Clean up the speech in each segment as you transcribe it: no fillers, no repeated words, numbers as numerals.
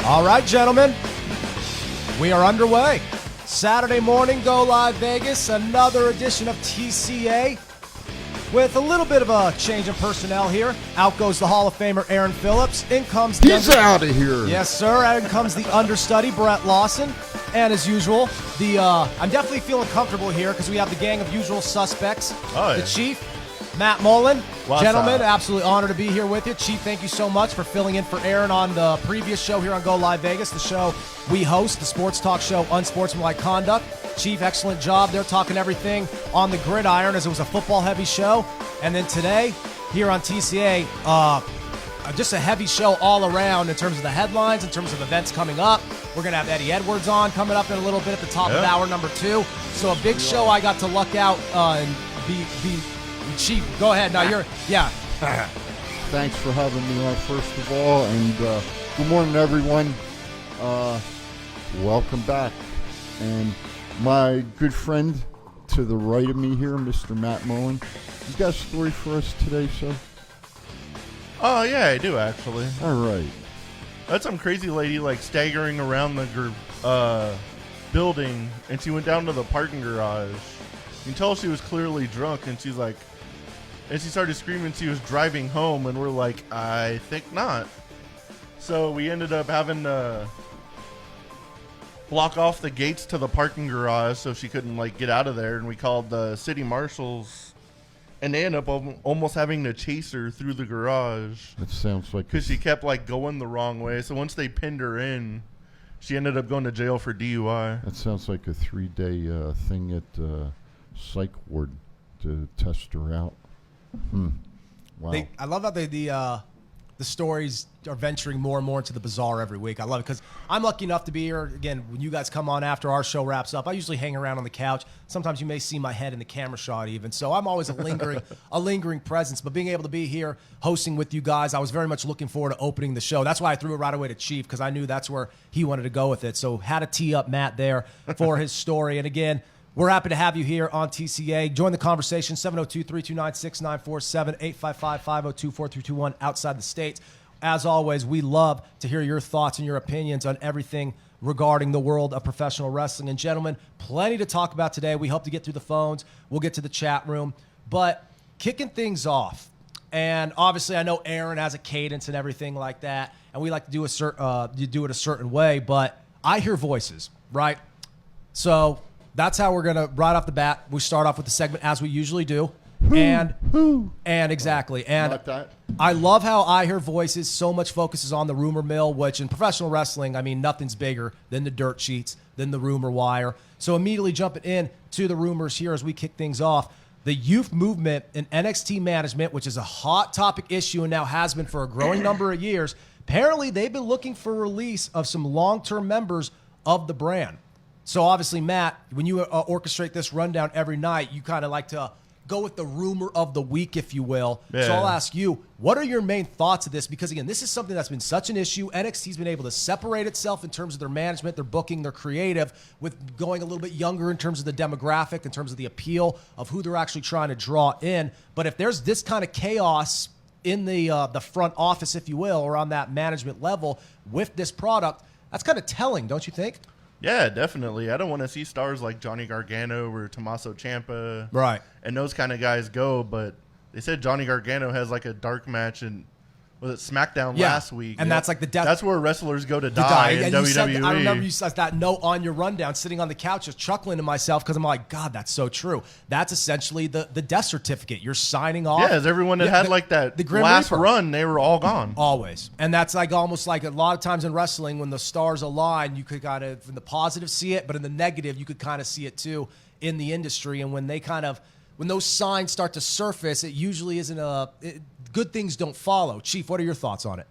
All right, gentlemen, we are underway. Saturday morning, Go Live Vegas, another edition of TCA with a little bit of a change in personnel here. Out goes the Hall of Famer Aaron Phillips. In comes the He's out of here. Yes, sir. In comes the understudy, Brett Lawson. And as usual, I'm definitely feeling comfortable here because we have the gang of usual suspects. Oh, yeah. The Chief, Matt Mullen. What's Gentlemen, up? absolutely honored to be here with you. Chief, thank you so much for filling in for Aaron on the previous show here on Go Live Vegas, the show we host, the sports talk show Unsportsmanlike Conduct. Chief, excellent job. They're talking everything on the gridiron as it was a football-heavy show. And then today, here on TCA, just a heavy show all around in terms of the headlines, in terms of events coming up. We're going to have Eddie Edwards on coming up in a little bit at the top of hour number 2. So a big show. I got to luck out and be Chief. Go ahead. Now Thanks for having me on, first of all, and good morning, everyone. Welcome back. And my good friend to the right of me here, Mr. Matt Mullen, you got a story for us today, sir? Oh, yeah, I do, actually. All right. That's some crazy lady, like, staggering around the building, and she went down to the parking garage. You can tell she was clearly drunk, and she's like, and she started screaming she was driving home, and we're like, I think not. So we ended up having to block off the gates to the parking garage so she couldn't, like, get out of there, and we called the city marshals, and they ended up almost having to chase her through the garage. That sounds like... Because she kept, like, going the wrong way. So once they pinned her in, she ended up going to jail for DUI. That sounds like a 3-day thing at psych ward to test her out. Wow. I love how the stories are venturing more and more into the bizarre every week. I love it because I'm lucky enough to be here. Again, when you guys come on after our show wraps up, I usually hang around on the couch. Sometimes you may see my head in the camera shot even. So I'm always a lingering presence. But being able to be here hosting with you guys, I was very much looking forward to opening the show. That's why I threw it right away to Chief because I knew that's where he wanted to go with it. So had to tee up Matt there for his story. And again, we're happy to have you here on TCA. Join the conversation, 702-329-6947, 855-502-4321 outside the States. As always, we love to hear your thoughts and your opinions on everything regarding the world of professional wrestling. And gentlemen, plenty to talk about today. We hope to get through the phones. We'll get to the chat room. But kicking things off, and obviously I know Aaron has a cadence and everything like that, and we like to do it a certain way, but I hear voices, right? So that's how we're going to, right off the bat, we start off with the segment as we usually do. And exactly. And Like that. I love how I hear voices. So much focuses on the rumor mill, which in professional wrestling, I mean, nothing's bigger than the dirt sheets, than the rumor wire. So immediately jumping in to the rumors here as we kick things off. The youth movement in NXT management, which is a hot topic issue and now has been for a growing number of years, apparently they've been looking for release of some long-term members of the brand. So obviously, Matt, when you orchestrate this rundown every night, you kind of like to go with the rumor of the week, if you will. Yeah. So I'll ask you, what are your main thoughts of this? Because, again, this is something that's been such an issue. NXT's been able to separate itself in terms of their management, their booking, their creative, with going a little bit younger in terms of the demographic, in terms of the appeal of who they're actually trying to draw in. But if there's this kind of chaos in the front office, if you will, or on that management level with this product, that's kind of telling, don't you think? Yeah, definitely. I don't want to see stars like Johnny Gargano or Tommaso Ciampa, Right, and those kind of guys go. But they said Johnny Gargano has like a dark match in, was it SmackDown last week? And that's like the death. That's where wrestlers go to die in And you said, WWE. I remember you said that note on your rundown, sitting on the couch, just chuckling to myself because I'm like, God, that's so true. That's essentially the death certificate. You're signing off. Yeah, as everyone that had like that the Grim last Reaper. run, they were all gone. Always. And that's like almost like a lot of times in wrestling when the stars align, you could kind of, in the positive, see it, but in the negative, you could kind of see it too in the industry. And when those signs start to surface, it usually isn't good things don't follow. Chief, what are your thoughts on it?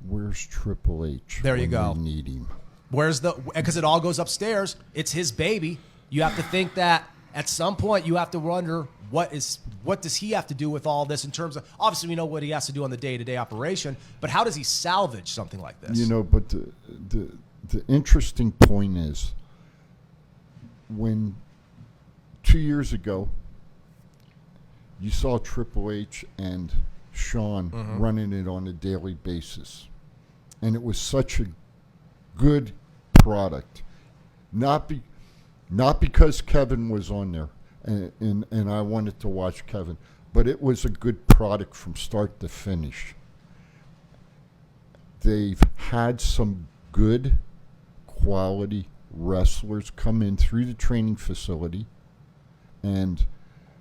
Where's Triple H? There you go. We need him. Because it all goes upstairs. It's his baby. You have to think that at some point you have to wonder what does he have to do with all this in terms of, obviously we know what he has to do on the day-to-day operation, but how does he salvage something like this? You know, but the interesting point is when 2 years ago you saw Triple H and Shawn running it on a daily basis. and it was such a good product. Not because Kevin was on there, and I wanted to watch Kevin, but it was a good product from start to finish. They've had some good quality wrestlers come in through the training facility and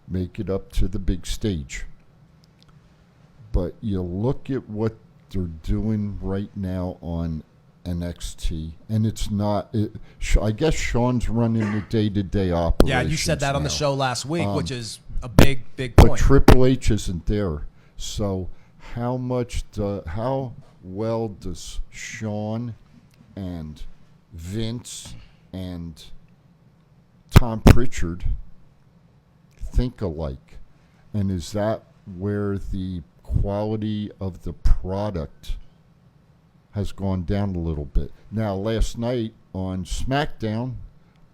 make it up to the big stage. But you look at what they're doing right now on NXT, and it's not. I guess Sean's running the day-to-day operations. Yeah, you said that now on the show last week, which is a big point. But Triple H isn't there, so how well does Sean and Vince and Tom Pritchard think alike? And is that where the quality of the product has gone down a little bit? Now, last night on SmackDown,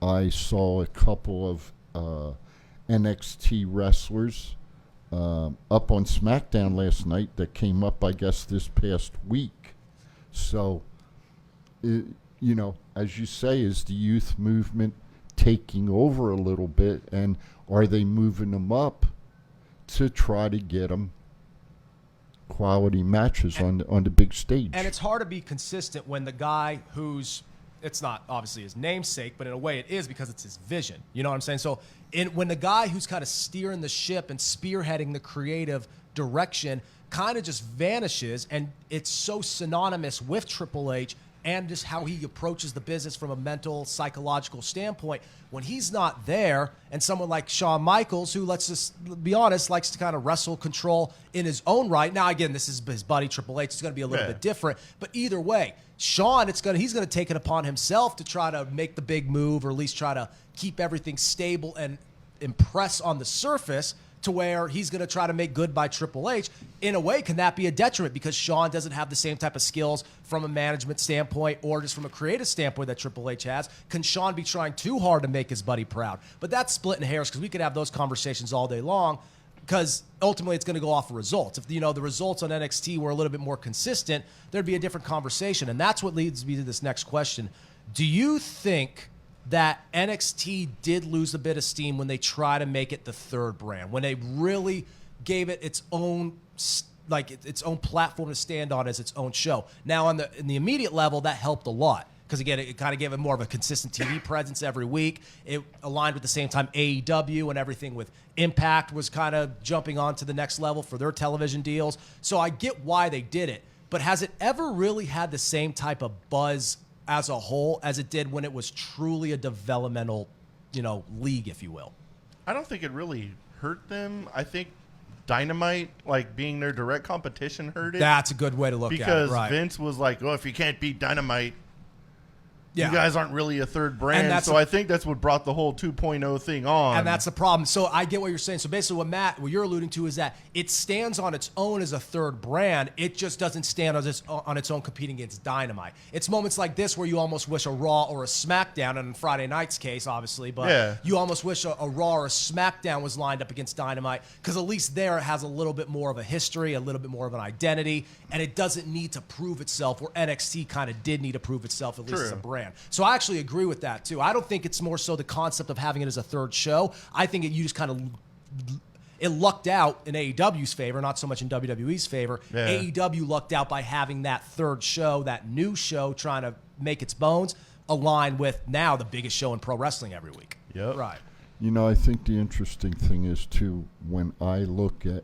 I saw a couple of NXT wrestlers up on SmackDown last night that came up, I guess, this past week. So, as you say, is the youth movement taking over a little bit, and are they moving them up to try to get them quality matches on the big stage? And it's hard to be consistent when the guy who's, it's not obviously his namesake, but in a way it is because it's his vision. You know what I'm saying? So when the guy who's kind of steering the ship and spearheading the creative direction kind of just vanishes, and it's so synonymous with Triple H and just how he approaches the business from a mental, psychological standpoint. When he's not there, and someone like Shawn Michaels, who, let's just be honest, likes to kind of wrestle control in his own right. Now, again, this is his buddy Triple H. It's going to be a little bit different. But either way, Shawn, he's going to take it upon himself to try to make the big move, or at least try to keep everything stable and impress on the surface, to where he's going to try to make good by Triple H. In a way, can that be a detriment because Shawn doesn't have the same type of skills from a management standpoint or just from a creative standpoint that Triple H has? Can Shawn be trying too hard to make his buddy proud? But that's splitting hairs, because we could have those conversations all day long, because ultimately it's going to go off of results. If the results on NXT were a little bit more consistent, there'd be a different conversation. And that's what leads me to this next question. Do you think that NXT did lose a bit of steam when they try to make it the third brand, when they really gave it its own its own platform to stand on as its own show? Now, in the immediate level, that helped a lot, because again, it kind of gave it more of a consistent TV presence every week. It aligned with the same time AEW and everything with Impact was kind of jumping on to the next level for their television deals. So I get why they did it, but has it ever really had the same type of buzz as a whole as it did when it was truly a developmental, league, if you will? I don't think it really hurt them. I think Dynamite, being their direct competition, hurt it. That's a good way to look at it. Because right. Vince was like, if you can't beat Dynamite, you guys aren't really a third brand. So I think that's what brought the whole 2.0 thing on. And that's the problem. So I get what you're saying. So basically what you're alluding to is that it stands on its own as a third brand. It just doesn't stand on its own competing against Dynamite. It's moments like this where you almost wish a Raw or a SmackDown, and in Friday night's case, obviously, but you almost wish a Raw or a SmackDown was lined up against Dynamite, because at least there it has a little bit more of a history, a little bit more of an identity, and it doesn't need to prove itself, where NXT kind of did need to prove itself, at least as a brand. So I actually agree with that, too. I don't think it's more so the concept of having it as a third show. I think you just kind of it lucked out in AEW's favor, not so much in WWE's favor. Yeah. AEW lucked out by having that third show, that new show, trying to make its bones align with now the biggest show in pro wrestling every week. Yep. Right. I think the interesting thing is, too, when I look at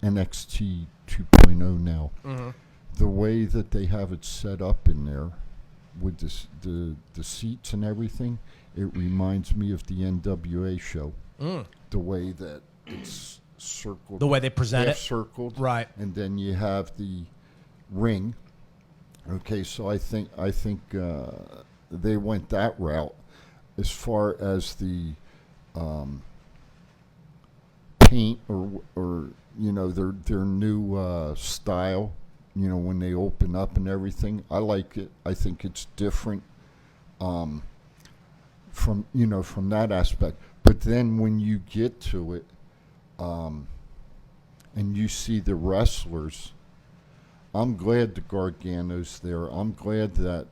NXT 2.0 now, the way that they have it set up in there, with the seats and everything, it reminds me of the NWA show. The way that it's circled, the way they present it, circled, right? And then you have the ring. Okay, so I think they went that route. As far as the paint or their new style. When they open up and everything, I like it. I think it's different from that aspect. But then when you get to it, and you see the wrestlers, I'm glad the Gargano's there. I'm glad that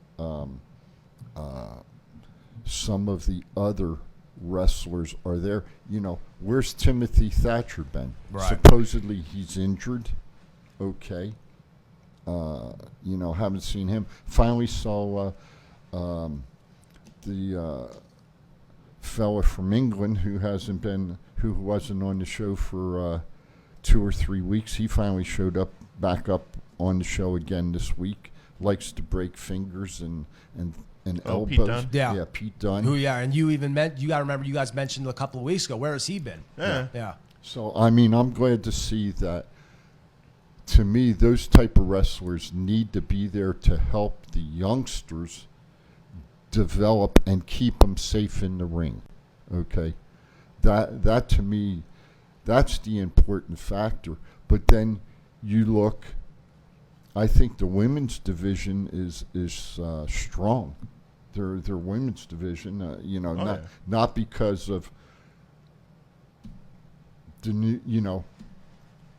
some of the other wrestlers are there. You know, where's Timothy Thatcher been? Right. Supposedly he's injured. Okay. You know, haven't seen him. Finally saw the fella from England who wasn't on the show for 2 or 3 weeks. He finally showed back up on the show again this week. Likes to break fingers and elbows. Pete Dunne? Yeah. Pete Dunne. Who? Yeah, and you even you got to remember, you guys mentioned a couple of weeks ago. Where has he been? Yeah. So I mean, I'm glad to see that. To me, those type of wrestlers need to be there to help the youngsters develop and keep them safe in the ring. Okay, that to me, that's the important factor. But then you look. I think the women's division is strong. Their women's division, you know, not because of the new, you know,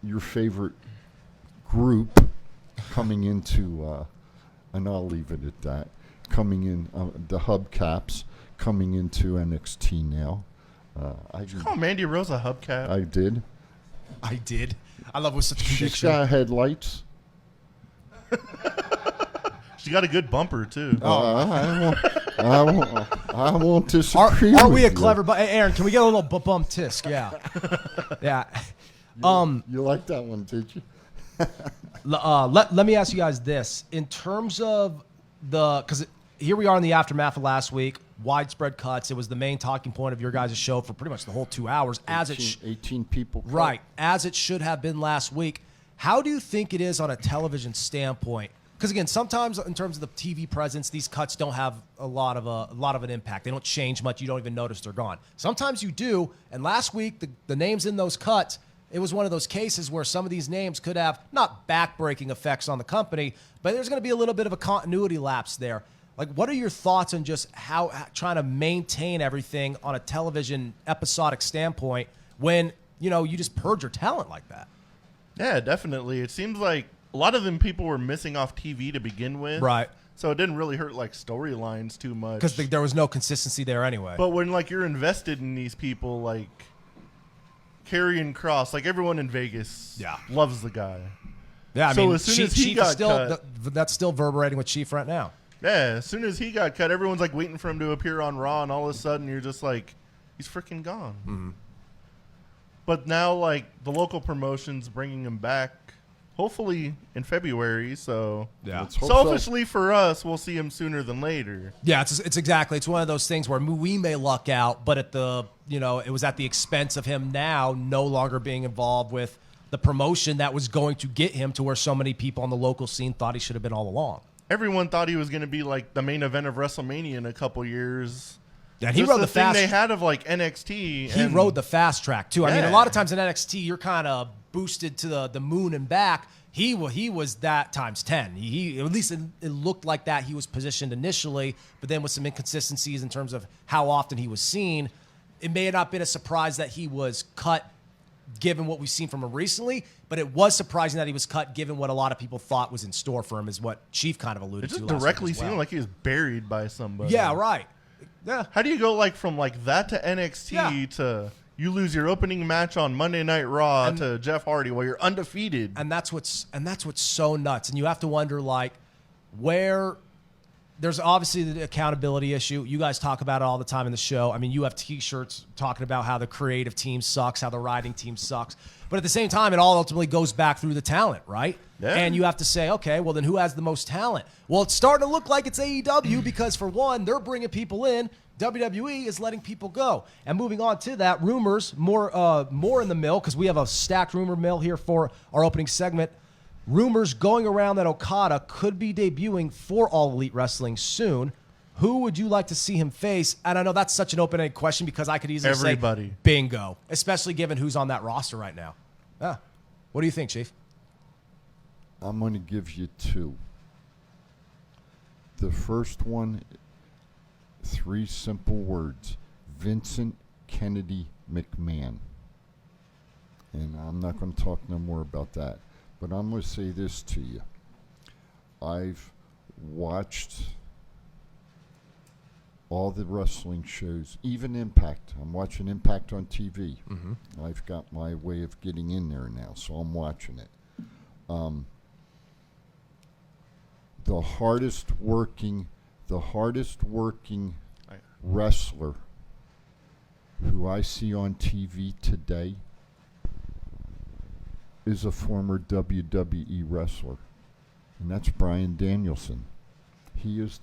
your favorite group coming into, and I'll leave it at that. Coming in, the hubcaps coming into NXT now. Did you call Mandy Rose a hubcap? I did. I love it with such She's conviction. got headlights. She got a good bumper too. I won't disagree. Are we a with you. clever? Hey, Aaron, can we get a little bump tisk? Yeah, yeah. You like that one, did you? Let me ask you guys this: in terms of because here we are in the aftermath of last week, widespread cuts. It was the main talking point of your guys' show for pretty much the whole 2 hours, 18 people. Cut. right as it should have been last week. How do you think it is on a television standpoint? Because again, sometimes in terms of the TV presence, these cuts don't have a lot of an impact. They don't change much. You don't even notice they're gone. Sometimes you do. And last week, the names in those cuts, it was one of those cases where some of these names could have not backbreaking effects on the company, but there's going to be a little bit of a continuity lapse there. Like, what are your thoughts on just how trying to maintain everything on a television episodic standpoint when, you know, you just purge your talent like that? Yeah, definitely. It seems like a lot of them people were missing off TV to begin with. Right. So it didn't really hurt like storylines too much. Because there was no consistency there anyway. But when like you're invested in these people, like Karrion Kross, like everyone in Vegas loves the guy. Yeah, I So mean, as soon as he Chief got is still, cut- that's still reverberating with Chief right now. Yeah, as soon as he got cut, everyone's like waiting for him to appear on Raw, and all of a sudden you're just like, he's freaking gone. Mm-hmm. But now, like, the local promotion's bringing him back, hopefully in February. So, Yeah. Let's hope selfishly for us, we'll see him sooner than later. Yeah, it's one of those things where we may luck out, but it was at the expense of him now no longer being involved with the promotion that was going to get him to where so many people on the local scene thought he should have been all along. Everyone thought he was going to be like the main event of WrestleMania in a couple years. Yeah, and he Just rode the the thing fast. they had of like NXT. He rode the fast track too. I mean, a Yeah. lot of times in NXT, you're kind of boosted to the moon and back. He was that times 10. He at least it looked like that he was positioned initially, but then with some inconsistencies in terms of how often he was seen, it may have not been a surprise that he was cut given what we've seen from him recently, but it was surprising that he was cut given what a lot of people thought was in store for him, is what Chief kind of alluded It just to last week directly as well. seemed like he was buried by somebody. Yeah, right. Yeah. How do you go like from like that to NXT Yeah. to you lose your opening match on Monday Night Raw to Jeff Hardy while you're undefeated? And that's what's so nuts. And you have to wonder, like, where there's obviously the accountability issue. You guys talk about it all the time in the show. I mean, you have T-shirts talking about how the creative team sucks, how the writing team sucks. But at the same time, it all ultimately goes back through the talent, right? Yeah. And you have to say, okay, well, then who has the most talent? Well, it's starting to look like it's AEW because, for one, they're bringing people in. WWE is letting people go. And moving on to that, rumors, more in the mill, because we have a stacked rumor mill here for our opening segment. Rumors going around that Okada could be debuting for All Elite Wrestling soon. Who would you like to see him face? And I know that's such an open-ended question because I could easily Everybody. say bingo, especially given who's on that roster right now. Yeah. What do you think, Chief? I'm going to give you two. The first one, 3 simple words: Vincent Kennedy McMahon. And I'm not going to talk no more about that. But I'm going to say this to you. I've watched all the wrestling shows, even Impact. I'm watching Impact on TV. Mm-hmm. I've got my way of getting in there now, so I'm watching it. The hardest working wrestler who I see on TV today is a former WWE wrestler, and that's Bryan Danielson. He is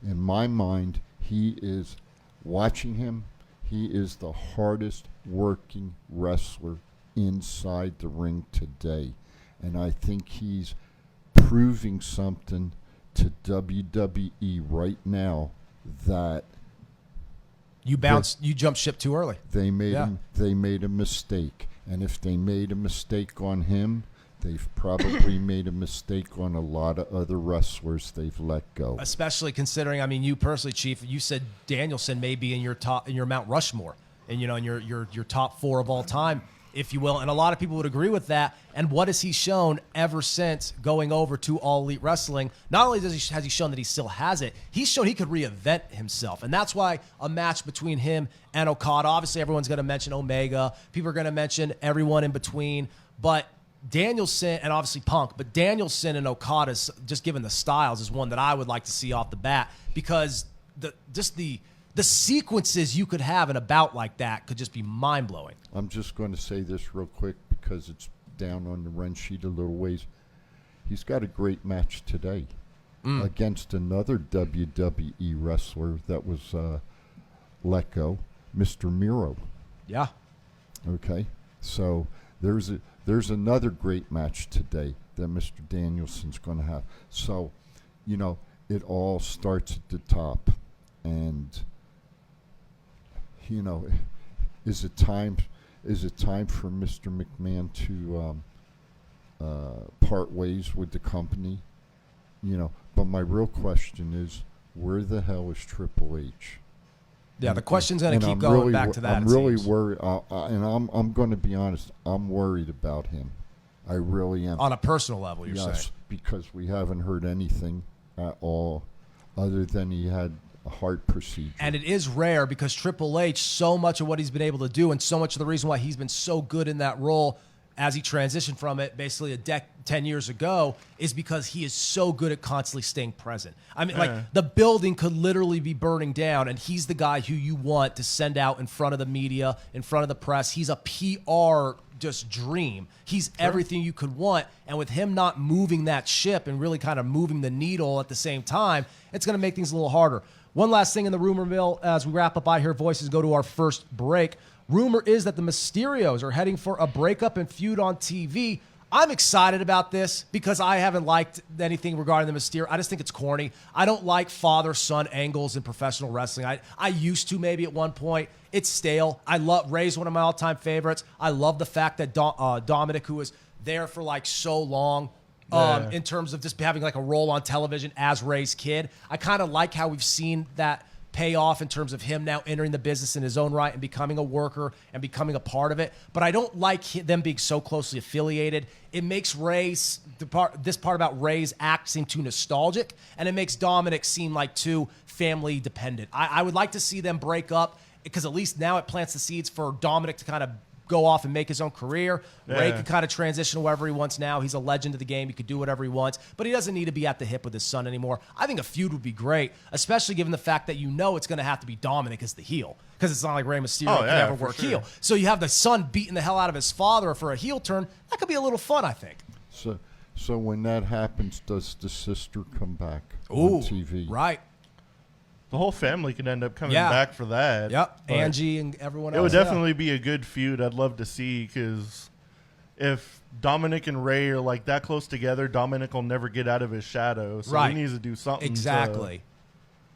in my mind, he is, watching him, he is the hardest working wrestler inside the ring today. And I think he's proving something to WWE right now that You jumped ship too early. they made a mistake. And if they made a mistake on him, they've probably made a mistake on a lot of other wrestlers they've let go. Especially considering, I mean, you personally, Chief, you said Danielson may be in your Mount Rushmore, and in your top 4 of all time, if you will. And a lot of people would agree with that. And what has he shown ever since going over to All Elite Wrestling? Not only has he shown that he still has it, he's shown he could reinvent himself. And that's why a match between him and Okada, obviously everyone's going to mention Omega. People are going to mention everyone in between. But Danielson, and obviously Punk, but Danielson and Okada, just given the styles, is one that I would like to see off the bat, because the sequences you could have in a bout like that could just be mind-blowing. I'm just going to say this real quick because it's down on the run sheet a little ways. He's got a great match today against another WWE wrestler that was let go, Mr. Miro. Yeah. Okay, so there's another great match today that Mr. Danielson's going to have. So, it all starts at the top, and is it time for Mr. McMahon to part ways with the company? But my real question is, where the hell is Triple H? Yeah, the question's going to keep going back to that. I'm really worried, and I'm going to be honest. I'm worried about him. I really am. On a personal level, you're saying? Yes, because we haven't heard anything at all, other than he had a heart procedure. And it is rare, because Triple H, so much of what he's been able to do, and so much of the reason why he's been so good in that role as he transitioned from it basically 10 years ago, is because he is so good at constantly staying present. I mean, like, the building could literally be burning down, and he's the guy who you want to send out in front of the media, in front of the press. He's a PR just dream. He's everything you could want. And with him not moving that ship and really kind of moving the needle at the same time, it's going to make things a little harder. One last thing in the rumor mill as we wrap up. I Hear Voices go to our first break. Rumor is that the Mysterios are heading for a breakup and feud on TV. I'm excited about this because I haven't liked anything regarding the Mysterio. I just think it's corny. I don't like father-son angles in professional wrestling. I used to maybe at one point. It's stale. I love Ray's one of my all-time favorites. I love the fact that Dominic, who was there for like so long, in terms of just having like a role on television as Ray's kid. I kind of like how we've seen that pay off in terms of him now entering the business in his own right and becoming a worker and becoming a part of it. But I don't like them being so closely affiliated. It makes this part about Ray's act seem too nostalgic, and it makes Dominic seem like too family dependent. I would like to see them break up, because at least now it plants the seeds for Dominic to kind of go off and make his own career. Ray can kind of transition to wherever he wants now. He's a legend of the game. He could do whatever he wants, but he doesn't need to be at the hip with his son anymore. I think a feud would be great, especially given the fact that it's going to have to be Dominic as the heel, because it's not like Rey Mysterio can ever work heel. So you have the son beating the hell out of his father for a heel turn. That could be a little fun, I think. So when that happens, does the sister come back on TV? Right. The whole family could end up coming back for that. Yep, Angie and everyone else. It would definitely be a good feud. I'd love to see, because if Dominic and Ray are like that close together, Dominic will never get out of his shadow. So he needs to do something. Exactly.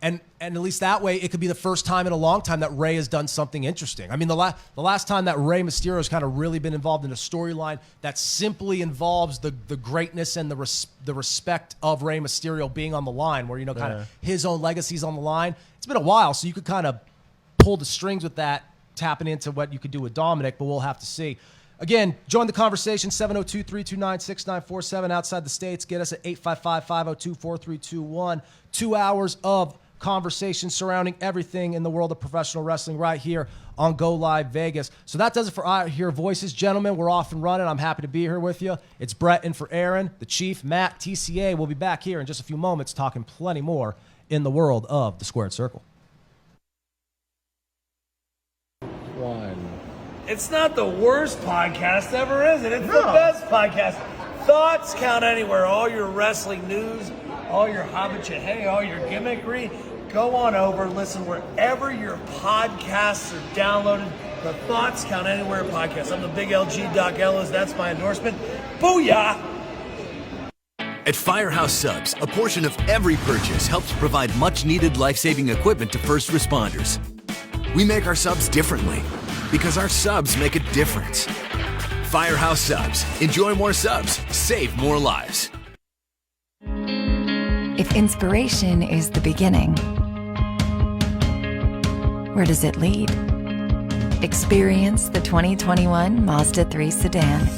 And at least that way, it could be the first time in a long time that Ray has done something interesting. I mean, the last time that Rey Mysterio has kind of really been involved in a storyline that simply involves the greatness and the respect of Rey Mysterio being on the line, where, kind of his own legacy's on the line. It's been a while, so you could kind of pull the strings with that, tapping into what you could do with Dominic, but we'll have to see. Again, join the conversation, 702-329-6947. Outside the States, get us at 855-502-4321. 2 hours of conversation surrounding everything in the world of professional wrestling right here on Go Live Vegas. So that does it for Out Here Voices. Gentlemen, we're off and running. I'm happy to be here with you. It's Brett in for Aaron, the Chief, Matt, TCA. We'll be back here in just a few moments talking plenty more in the world of the Squared Circle. It's not the worst podcast ever, is it? It's the best podcast. Thoughts count anywhere. All your wrestling news, all your hobbit hey, all your gimmickry. Go on over, listen wherever your podcasts are downloaded. The Thoughts Count Anywhere podcast. I'm the big LG Doc Ellis. That's my endorsement. Booyah! At Firehouse Subs, a portion of every purchase helps provide much-needed life-saving equipment to first responders. We make our subs differently because our subs make a difference. Firehouse Subs. Enjoy more subs. Save more lives. If inspiration is the beginning, where does it lead? Experience the 2021 Mazda 3 sedan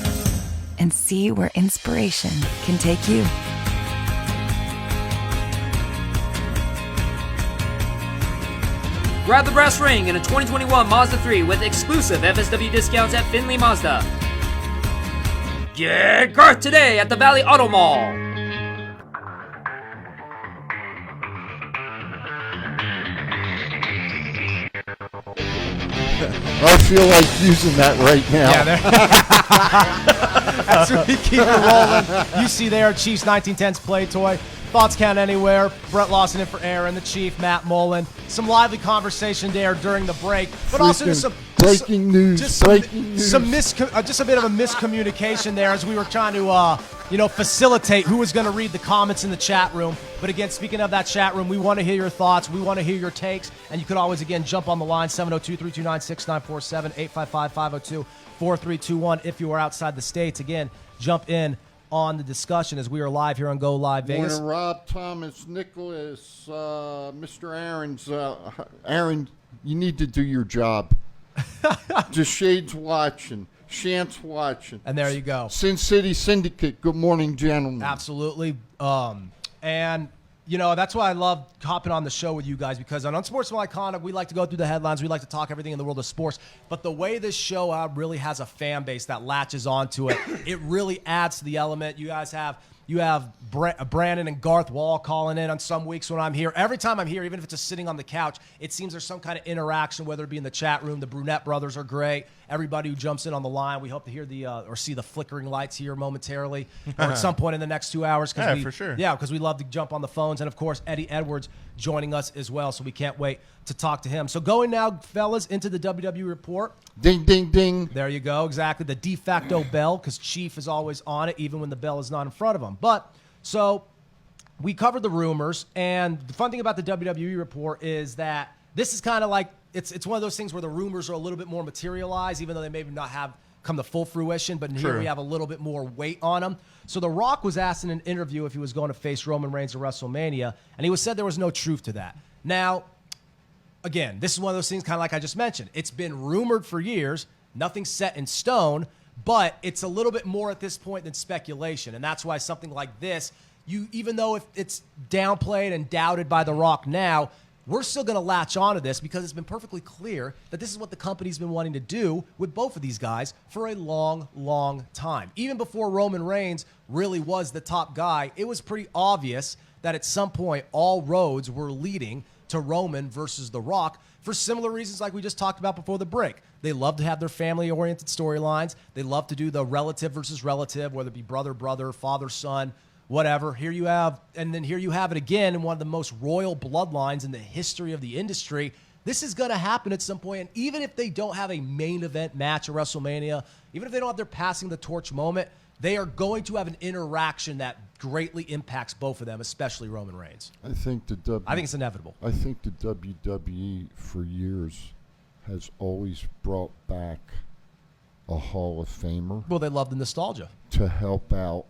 and see where inspiration can take you. Grab the brass ring in a 2021 Mazda 3 with exclusive FSW discounts at Findlay Mazda. Get Garth today at the Valley Auto Mall. I feel like using that right now. Yeah, as we keep it rolling, you see there, Chiefs 1910's play toy. Thoughts Count Anywhere. Brett Lawson in for Aaron, the Chief, Matt Mullen. Some lively conversation there during the break, but also just some breaking news. Just a bit of a miscommunication there as we were trying to, facilitate who was going to read the comments in the chat room. But again, speaking of that chat room, we want to hear your thoughts. We want to hear your takes, and you could always again jump on the line 702-329-6947, 855-502-4321 if you are outside the States. Again, jump in on the discussion as we are live here on Go Live Vegas. Morning, Rob, Thomas, Nicholas, Mr. Aaron's. Aaron, you need to do your job. Just Shade's watching. Shant's watching. And there you go. Sin City Syndicate, good morning, gentlemen. Absolutely. And, that's why I love hopping on the show with you guys, because on Unsportsmanlike Conduct, we like to go through the headlines. We like to talk everything in the world of sports. But the way this show really has a fan base that latches onto it, it really adds to the element. You have Brandon and Garth Wall calling in on some weeks when I'm here. Every time I'm here, even if it's just sitting on the couch, it seems there's some kind of interaction, whether it be in the chat room. The Brunette brothers are great. Everybody who jumps in on the line, we hope to hear or see the flickering lights here momentarily or at some point in the next 2 hours. For sure. Yeah, because we love to jump on the phones. And, of course, Eddie Edwards joining us as well, so we can't wait to talk to him. So going now, fellas, into the WWE report. Ding, ding, ding. There you go, exactly. The de facto bell, because Chief is always on it, even when the bell is not in front of him. But, so we covered the rumors, and the fun thing about the WWE report is that this is kind of like, it's one of those things where the rumors are a little bit more materialized, even though they maybe not have come to full fruition, but here we have a little bit more weight on them. So The Rock was asked in an interview if he was going to face Roman Reigns at WrestleMania, and he said there was no truth to that. Now, again, this is one of those things kind of like I just mentioned. It's been rumored for years, nothing's set in stone, but it's a little bit more at this point than speculation, and that's why something like this, even though if it's downplayed and doubted by The Rock now, we're still going to latch onto this because it's been perfectly clear that this is what the company's been wanting to do with both of these guys for a long, long time. Even before Roman Reigns really was the top guy, it was pretty obvious that at some point all roads were leading to Roman versus The Rock for similar reasons like we just talked about before the break. They love to have their family-oriented storylines. They love to do the relative versus relative, whether it be brother, father, son, whatever. Here you have it again in one of the most royal bloodlines in the history of the industry. This is going to happen at some point, and even if they don't have a main event match at WrestleMania, even if they don't have their passing the torch moment, they are going to have an interaction that greatly impacts both of them, especially Roman Reigns. I think it's inevitable. I think the WWE for years has always brought back a Hall of Famer. Well, they love the nostalgia. To help out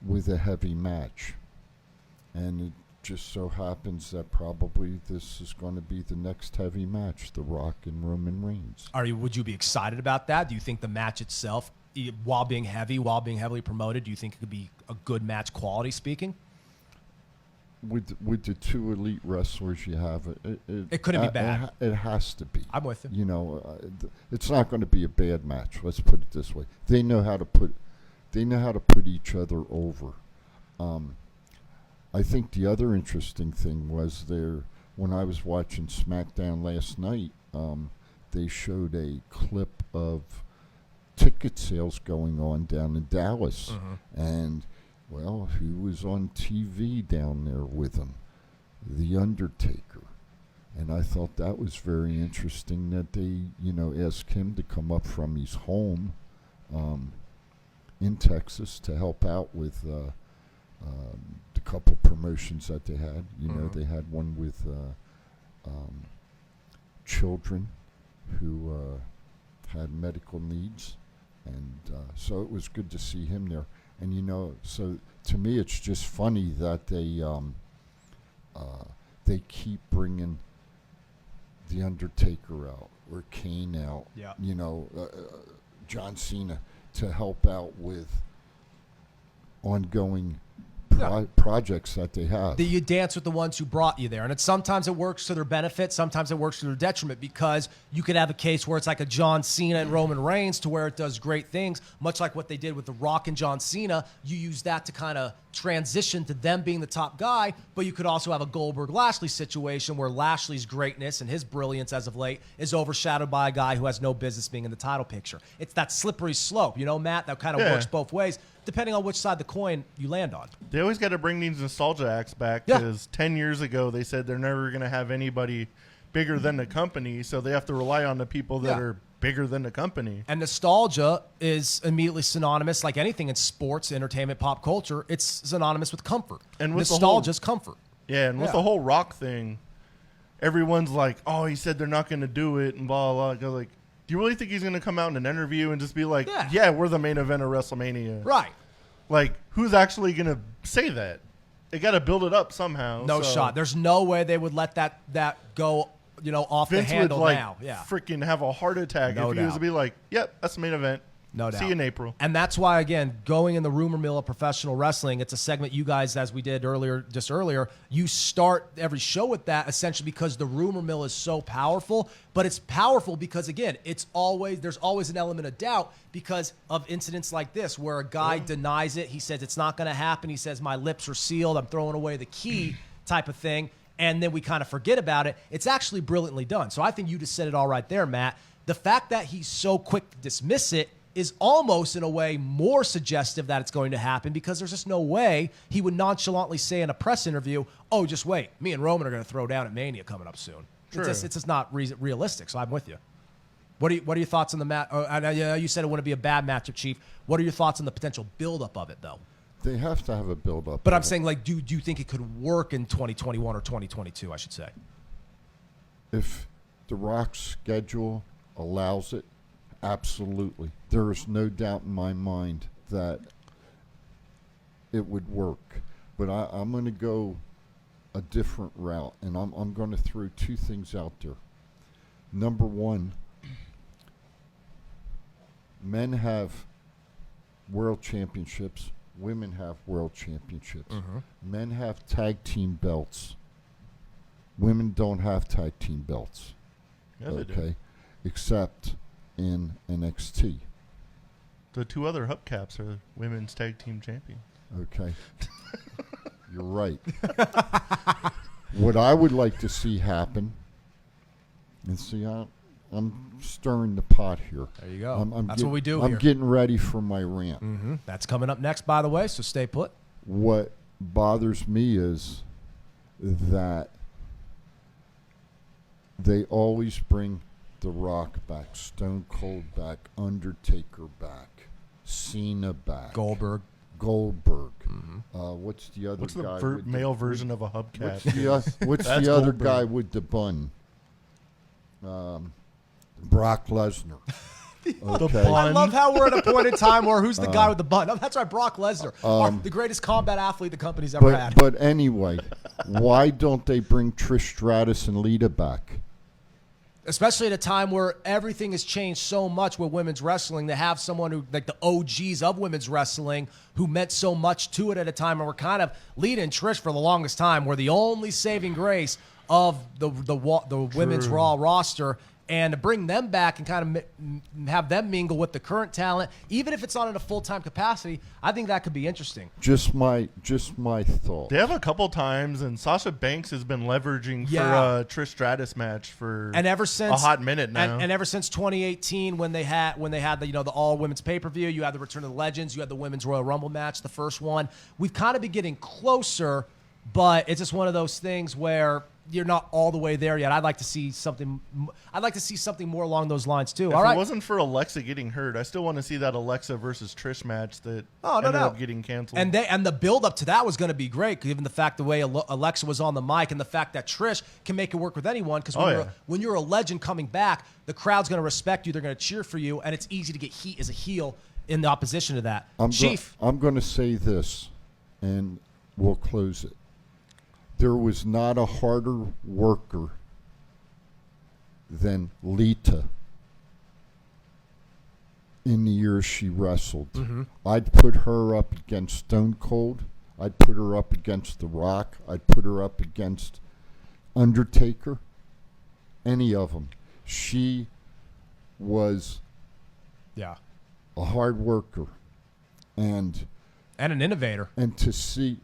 with a heavy match. And it just so happens that probably this is going to be the next heavy match, The Rock and Roman Reigns. Would you be excited about that? Do you think the match itself, while being heavily promoted, do you think it could be a good match quality speaking? With the two elite wrestlers you have, It couldn't be bad. It has to be. I'm with you. You know, it's not going to be a bad match. Let's put it this way: they know how to put each other over. I think the other interesting thing was when I was watching SmackDown last night, they showed a clip of ticket sales going on down in Dallas, and. Well, who was on TV down there with him? The Undertaker. And I thought that was very interesting that they, asked him to come up from his home in Texas to help out with the couple promotions that they had. They had one with children who had medical needs. And so it was good to see him there. And so to me, it's just funny that they keep bringing the Undertaker out or Kane out. Yeah. John Cena to help out with ongoing projects that they have. You dance with the ones who brought you there. And sometimes it works to their benefit, sometimes it works to their detriment, because you could have a case where it's like a John Cena and Roman Reigns to where it does great things, much like what they did with The Rock and John Cena. You use that to kind of transition to them being the top guy, but you could also have a Goldberg-Lashley situation where Lashley's greatness and his brilliance as of late is overshadowed by a guy who has no business being in the title picture. It's that slippery slope, Matt, that kind of works both ways, depending on which side of the coin you land on. They always got to bring these nostalgia acts back because 10 years ago they said they're never going to have anybody bigger than the company, so they have to rely on the people that are bigger than the company. And nostalgia is immediately synonymous, like anything in sports, entertainment, pop culture, it's synonymous with comfort. And with nostalgia's comfort. Yeah, and with the whole Rock thing, everyone's like, oh, he said they're not going to do it, and blah, blah, blah. Like, do you really think he's going to come out in an interview and just be like, yeah, we're the main event of WrestleMania? Right. Like, who's actually going to say that? They got to build it up somehow. No shot. There's no way they would let that go, off Vince the handle would, now. Yeah. freaking have a heart attack No if he was doubt. to be like, yep, that's the main event. No doubt. See you in April. And that's why, again, going in the rumor mill of professional wrestling, it's a segment you guys, as we did earlier, you start every show with that essentially because the rumor mill is so powerful. But it's powerful because, again, there's always an element of doubt because of incidents like this where a guy denies it. He says it's not going to happen. He says my lips are sealed. I'm throwing away the key type of thing. And then we kind of forget about it. It's actually brilliantly done. So I think you just said it all right there, Matt. The fact that he's so quick to dismiss it is almost, in a way, more suggestive that it's going to happen because there's just no way he would nonchalantly say in a press interview, oh, just wait, me and Roman are going to throw down at Mania coming up soon. It's just not realistic, so I'm with you. What are your thoughts on the match? You said it wouldn't be a bad matchup, Chief. What are your thoughts on the potential buildup of it, though? They have to have a build-up. But I'm saying, like, do you think it could work in 2021 or 2022, I should say? If the Rock's schedule allows it, absolutely. There is no doubt in my mind that it would work. But I'm going to go a different route, and I'm going to throw two things out there. Number one, men have world championships. Women have world championships. Men have tag team belts. Women don't have tag team belts. Yeah, they do. Except in NXT. The two other hubcaps are women's tag team champions. Okay. You're right. What I would like to see happen, and see, I'm stirring the pot here. There you go. That's what we do here. I'm getting ready for my rant. That's coming up next, by the way, so stay put. What bothers me is that they always bring The Rock back, Stone Cold back, Undertaker back, Cena back, Goldberg. What's the other What's guy? the male version of a hubcap? What's the other Goldberg. guy with the bun? Brock Lesnar. Okay. I love how we're at a point in time where who's the guy with the bun? Oh, that's right, Brock Lesnar, the greatest combat athlete the company's ever had. But anyway, Why don't they bring Trish Stratus and Lita back? Especially at a time where everything has changed so much with women's wrestling, to have someone who, like the OGs of women's wrestling, who meant so much to it at a time, and we're kind of Lita and Trish for the longest time were the only saving grace of the women's Raw roster. And to bring them back and kind of have them mingle with the current talent, even if it's not in a full-time capacity, I think that could be interesting. Just my thought. They have a couple times, and Sasha Banks has been leveraging for a Trish Stratus match for ever since a hot minute now. And ever since 2018, when they had the the all women's pay-per-view, you had the Return of the Legends, you had the Women's Royal Rumble match, the first one. We've kind of been getting closer, but it's just one of those things where you're not all the way there yet. I'd like to see something. I'd like to see something more along those lines too. If all right. it wasn't for Alexa getting hurt, I still want to see that Alexa versus Trish match that no ended doubt up getting canceled. And the build up to that was going to be great, given the fact the way Alexa was on the mic and the fact that Trish can make it work with anyone. Because when you're a legend coming back, the crowd's going to respect you. They're going to cheer for you, and it's easy to get heat as a heel in the opposition to that. Chief, I'm going to say this, and we'll close it. There was not a harder worker than Lita in the years she wrestled. Mm-hmm. I'd put her up against Stone Cold. I'd put her up against The Rock. I'd put her up against Undertaker. Any of them. She was a hard worker. And an innovator. And to see...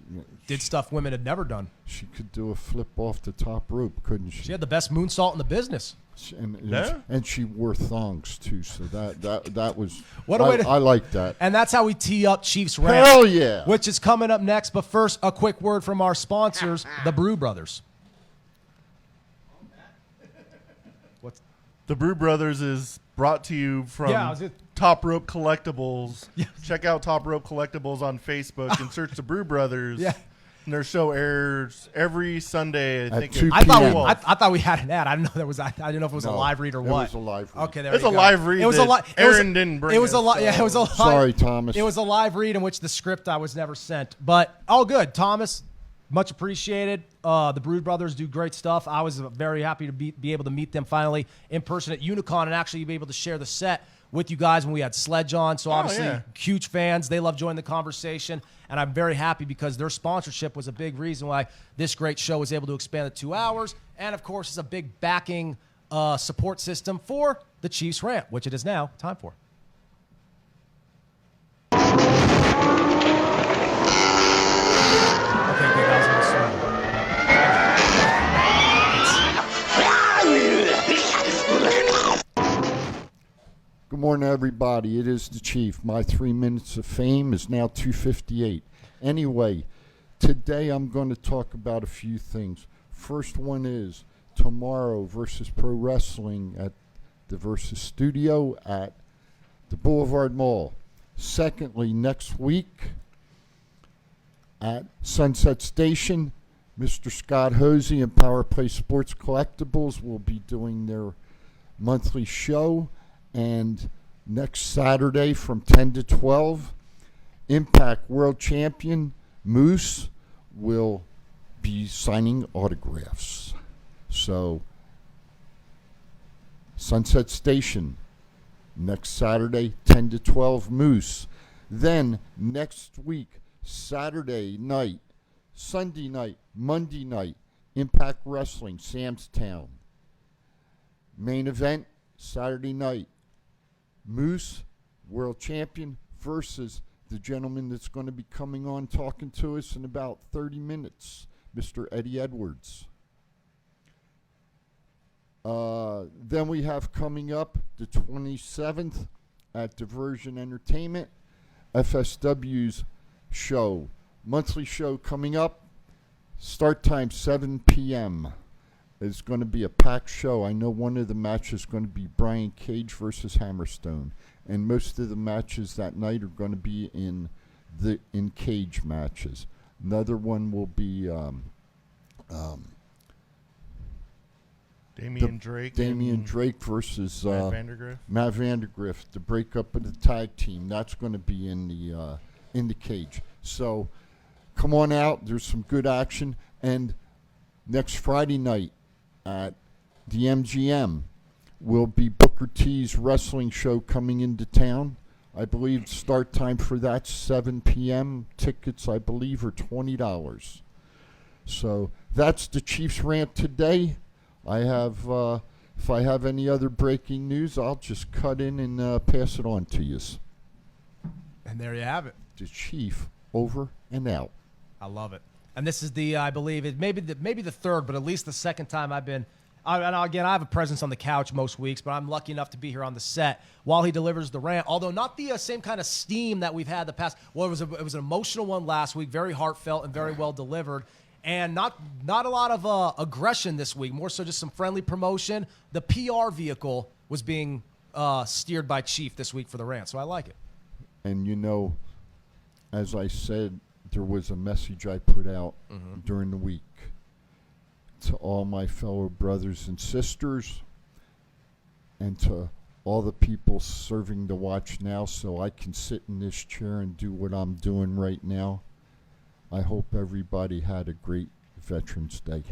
Did stuff women had never done. She could do a flip off the top rope, couldn't she? She had the best moonsault in the business. And she wore thongs, too, so that was... What a way to... I like that. And that's how we tee up Chiefs Rant. Hell yeah! Which is coming up next, but first, a quick word from our sponsors, the Brew Brothers. The Brew Brothers is brought to you from Top Rope Collectibles. Yeah. Check out Top Rope Collectibles on Facebook and search the Brew Brothers. Yeah. And their show airs every Sunday. I think. I thought we had an ad. I didn't know there was. I didn't know if it was a live read or what. It was a live read. Okay, there it's a live read. It was a live. Aaron didn't bring it. It was a live. Yeah, it was a live. Sorry, Thomas. It was a live read in which the script I was never sent, but all good. Thomas, much appreciated. The Brood Brothers do great stuff. I was very happy to be able to meet them finally in person at Unicon and actually be able to share the set with you guys when we had Sledge on. So obviously, huge fans. They love joining the conversation. And I'm very happy because their sponsorship was a big reason why this great show was able to expand to 2 hours. And, of course, it's a big backing support system for the Chiefs Rant, which it is now time for. Okay, good. That was a good song. Good morning, everybody. It is the Chief. My 3 minutes of fame is now 2:58. Anyway, today I'm going to talk about a few things. First one is tomorrow Versus Pro Wrestling at the Versus Studio at the Boulevard Mall. Secondly, next week at Sunset Station, Mr. Scott Hosey and Power Play Sports Collectibles will be doing their monthly show. And next Saturday from 10 to 12, Impact World Champion Moose will be signing autographs. So, Sunset Station, next Saturday, 10 to 12, Moose. Then, next week, Saturday night, Sunday night, Monday night, Impact Wrestling, Sam's Town. Main event, Saturday night. Moose, world champion, versus the gentleman that's going to be coming on talking to us in about 30 minutes, Mr. Eddie Edwards. Then we have coming up the 27th at Diversion Entertainment, FSW's show. Monthly show coming up, start time 7 p.m. It's going to be a packed show. I know one of the matches is going to be Brian Cage versus Hammerstone, and most of the matches that night are going to be in cage matches. Another one will be Damian Drake versus Matt Vandergriff. The breakup of the tag team. That's going to be in the cage. So come on out. There's some good action. And next Friday night at the MGM will be Booker T's wrestling show coming into town. I believe start time for that 7 p.m. Tickets, I believe, are $20. So that's the Chiefs rant today. I have, if I have any other breaking news, I'll just cut in and pass it on to you. And there you have it. The Chief over and out. I love it. And this is I believe it maybe the third, but at least the second time I've been. And again, I have a presence on the couch most weeks, but I'm lucky enough to be here on the set while he delivers the rant. Although not the same kind of steam that we've had the past. Well, it was an emotional one last week, very heartfelt and very well delivered, and not a lot of aggression this week. More so just some friendly promotion. The PR vehicle was being steered by Chief this week for the rant, so I like it. And as I said, there was a message I put out during the week to all my fellow brothers and sisters and to all the people serving to watch now so I can sit in this chair and do what I'm doing right now. I hope everybody had a great Veterans Day.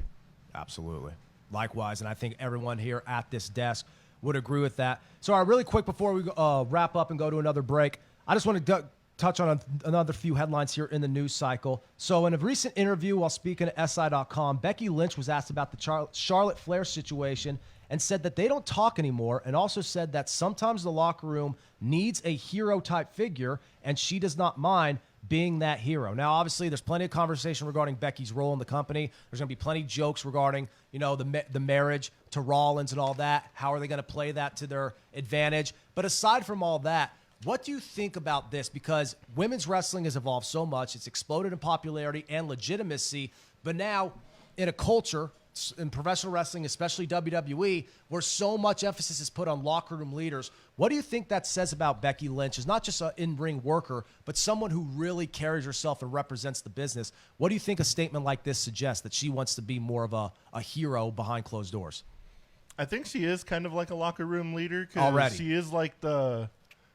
Absolutely. Likewise, and I think everyone here at this desk would agree with that. So, really quick before we wrap up and go to another break, I just want to touch on another few headlines here in the news cycle. So in a recent interview while speaking to SI.com, Becky Lynch was asked about the Charlotte Flair situation and said that they don't talk anymore, and also said that sometimes the locker room needs a hero-type figure, and she does not mind being that hero. Now, obviously, there's plenty of conversation regarding Becky's role in the company. There's going to be plenty of jokes regarding, the marriage to Rollins and all that. How are they going to play that to their advantage? But aside from all that, what do you think about this? Because women's wrestling has evolved so much. It's exploded in popularity and legitimacy. But now in a culture, in professional wrestling, especially WWE, where so much emphasis is put on locker room leaders, what do you think that says about Becky Lynch? As not just an in-ring worker, but someone who really carries herself and represents the business. What do you think a statement like this suggests, that she wants to be more of a hero behind closed doors? I think she is kind of like a locker room leader. Already. She is like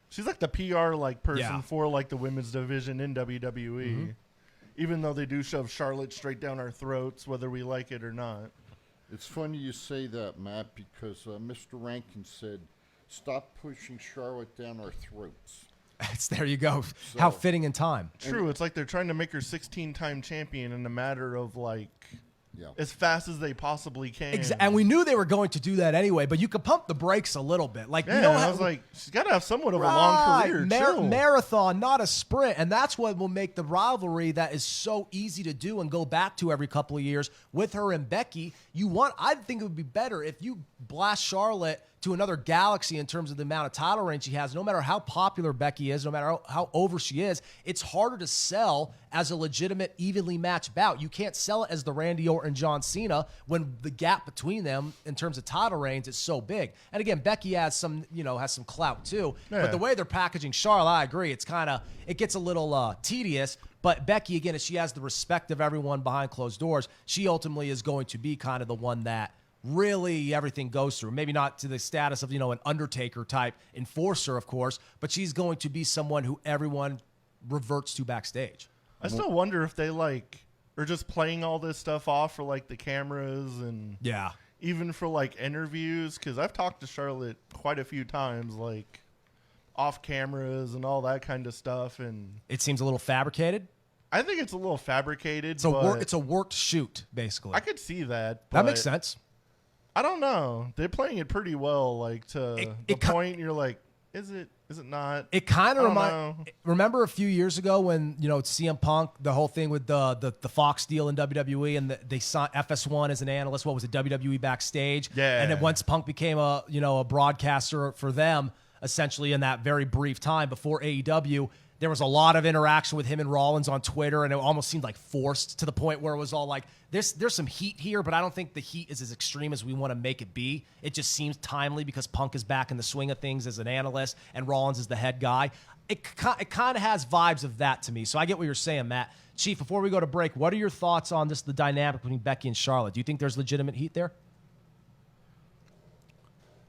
she's like the PR person for the women's division in WWE. Even though they do shove Charlotte straight down our throats, whether we like it or not. It's funny you say that, Matt, because Mr. Rankin said, stop pushing Charlotte down our throats. There you go. So, how fitting in time. True. It's like they're trying to make her 16-time champion in a matter of as fast as they possibly can. And we knew they were going to do that anyway, but you could pump the brakes a little bit. I was like, she's got to have somewhat of a long career, marathon, not a sprint. And that's what will make the rivalry that is so easy to do and go back to every couple of years with her and Becky. I think it would be better if you blast Charlotte to another galaxy in terms of the amount of title reigns she has. No matter how popular Becky is, no matter how over she is, it's harder to sell as a legitimate, evenly matched bout. You can't sell it as the Randy Orton, John Cena when the gap between them in terms of title reigns is so big. And again, Becky has some clout too. Yeah. But the way they're packaging Charlotte, I agree. It gets a little tedious. But Becky, again, if she has the respect of everyone behind closed doors, she ultimately is going to be kind of the one that really everything goes through. Maybe not to the status of, an Undertaker type enforcer, of course, but she's going to be someone who everyone reverts to backstage. I still wonder if they are just playing all this stuff off for the cameras and even for interviews, because I've talked to Charlotte quite a few times, off cameras and all that kind of stuff, and it seems a little fabricated. I think it's a little facated. It's a worked shoot, basically. I could see that. That makes sense. I don't know. They're playing it pretty well, to the point you're like, is it not? It kind of remember a few years ago when, CM Punk, the whole thing with the Fox deal in WWE, and they saw FS1 as an analyst, what was it, WWE Backstage? Yeah. And then once Punk became a broadcaster for them, essentially in that very brief time before AEW, there was a lot of interaction with him and Rollins on Twitter, and it almost seemed forced to the point where it was all there's some heat here, but I don't think the heat is as extreme as we want to make it be. It just seems timely because Punk is back in the swing of things as an analyst, and Rollins is the head guy. It kind of has vibes of that to me, so I get what you're saying, Matt. Chief, before we go to break, what are your thoughts on the dynamic between Becky and Charlotte? Do you think there's legitimate heat there?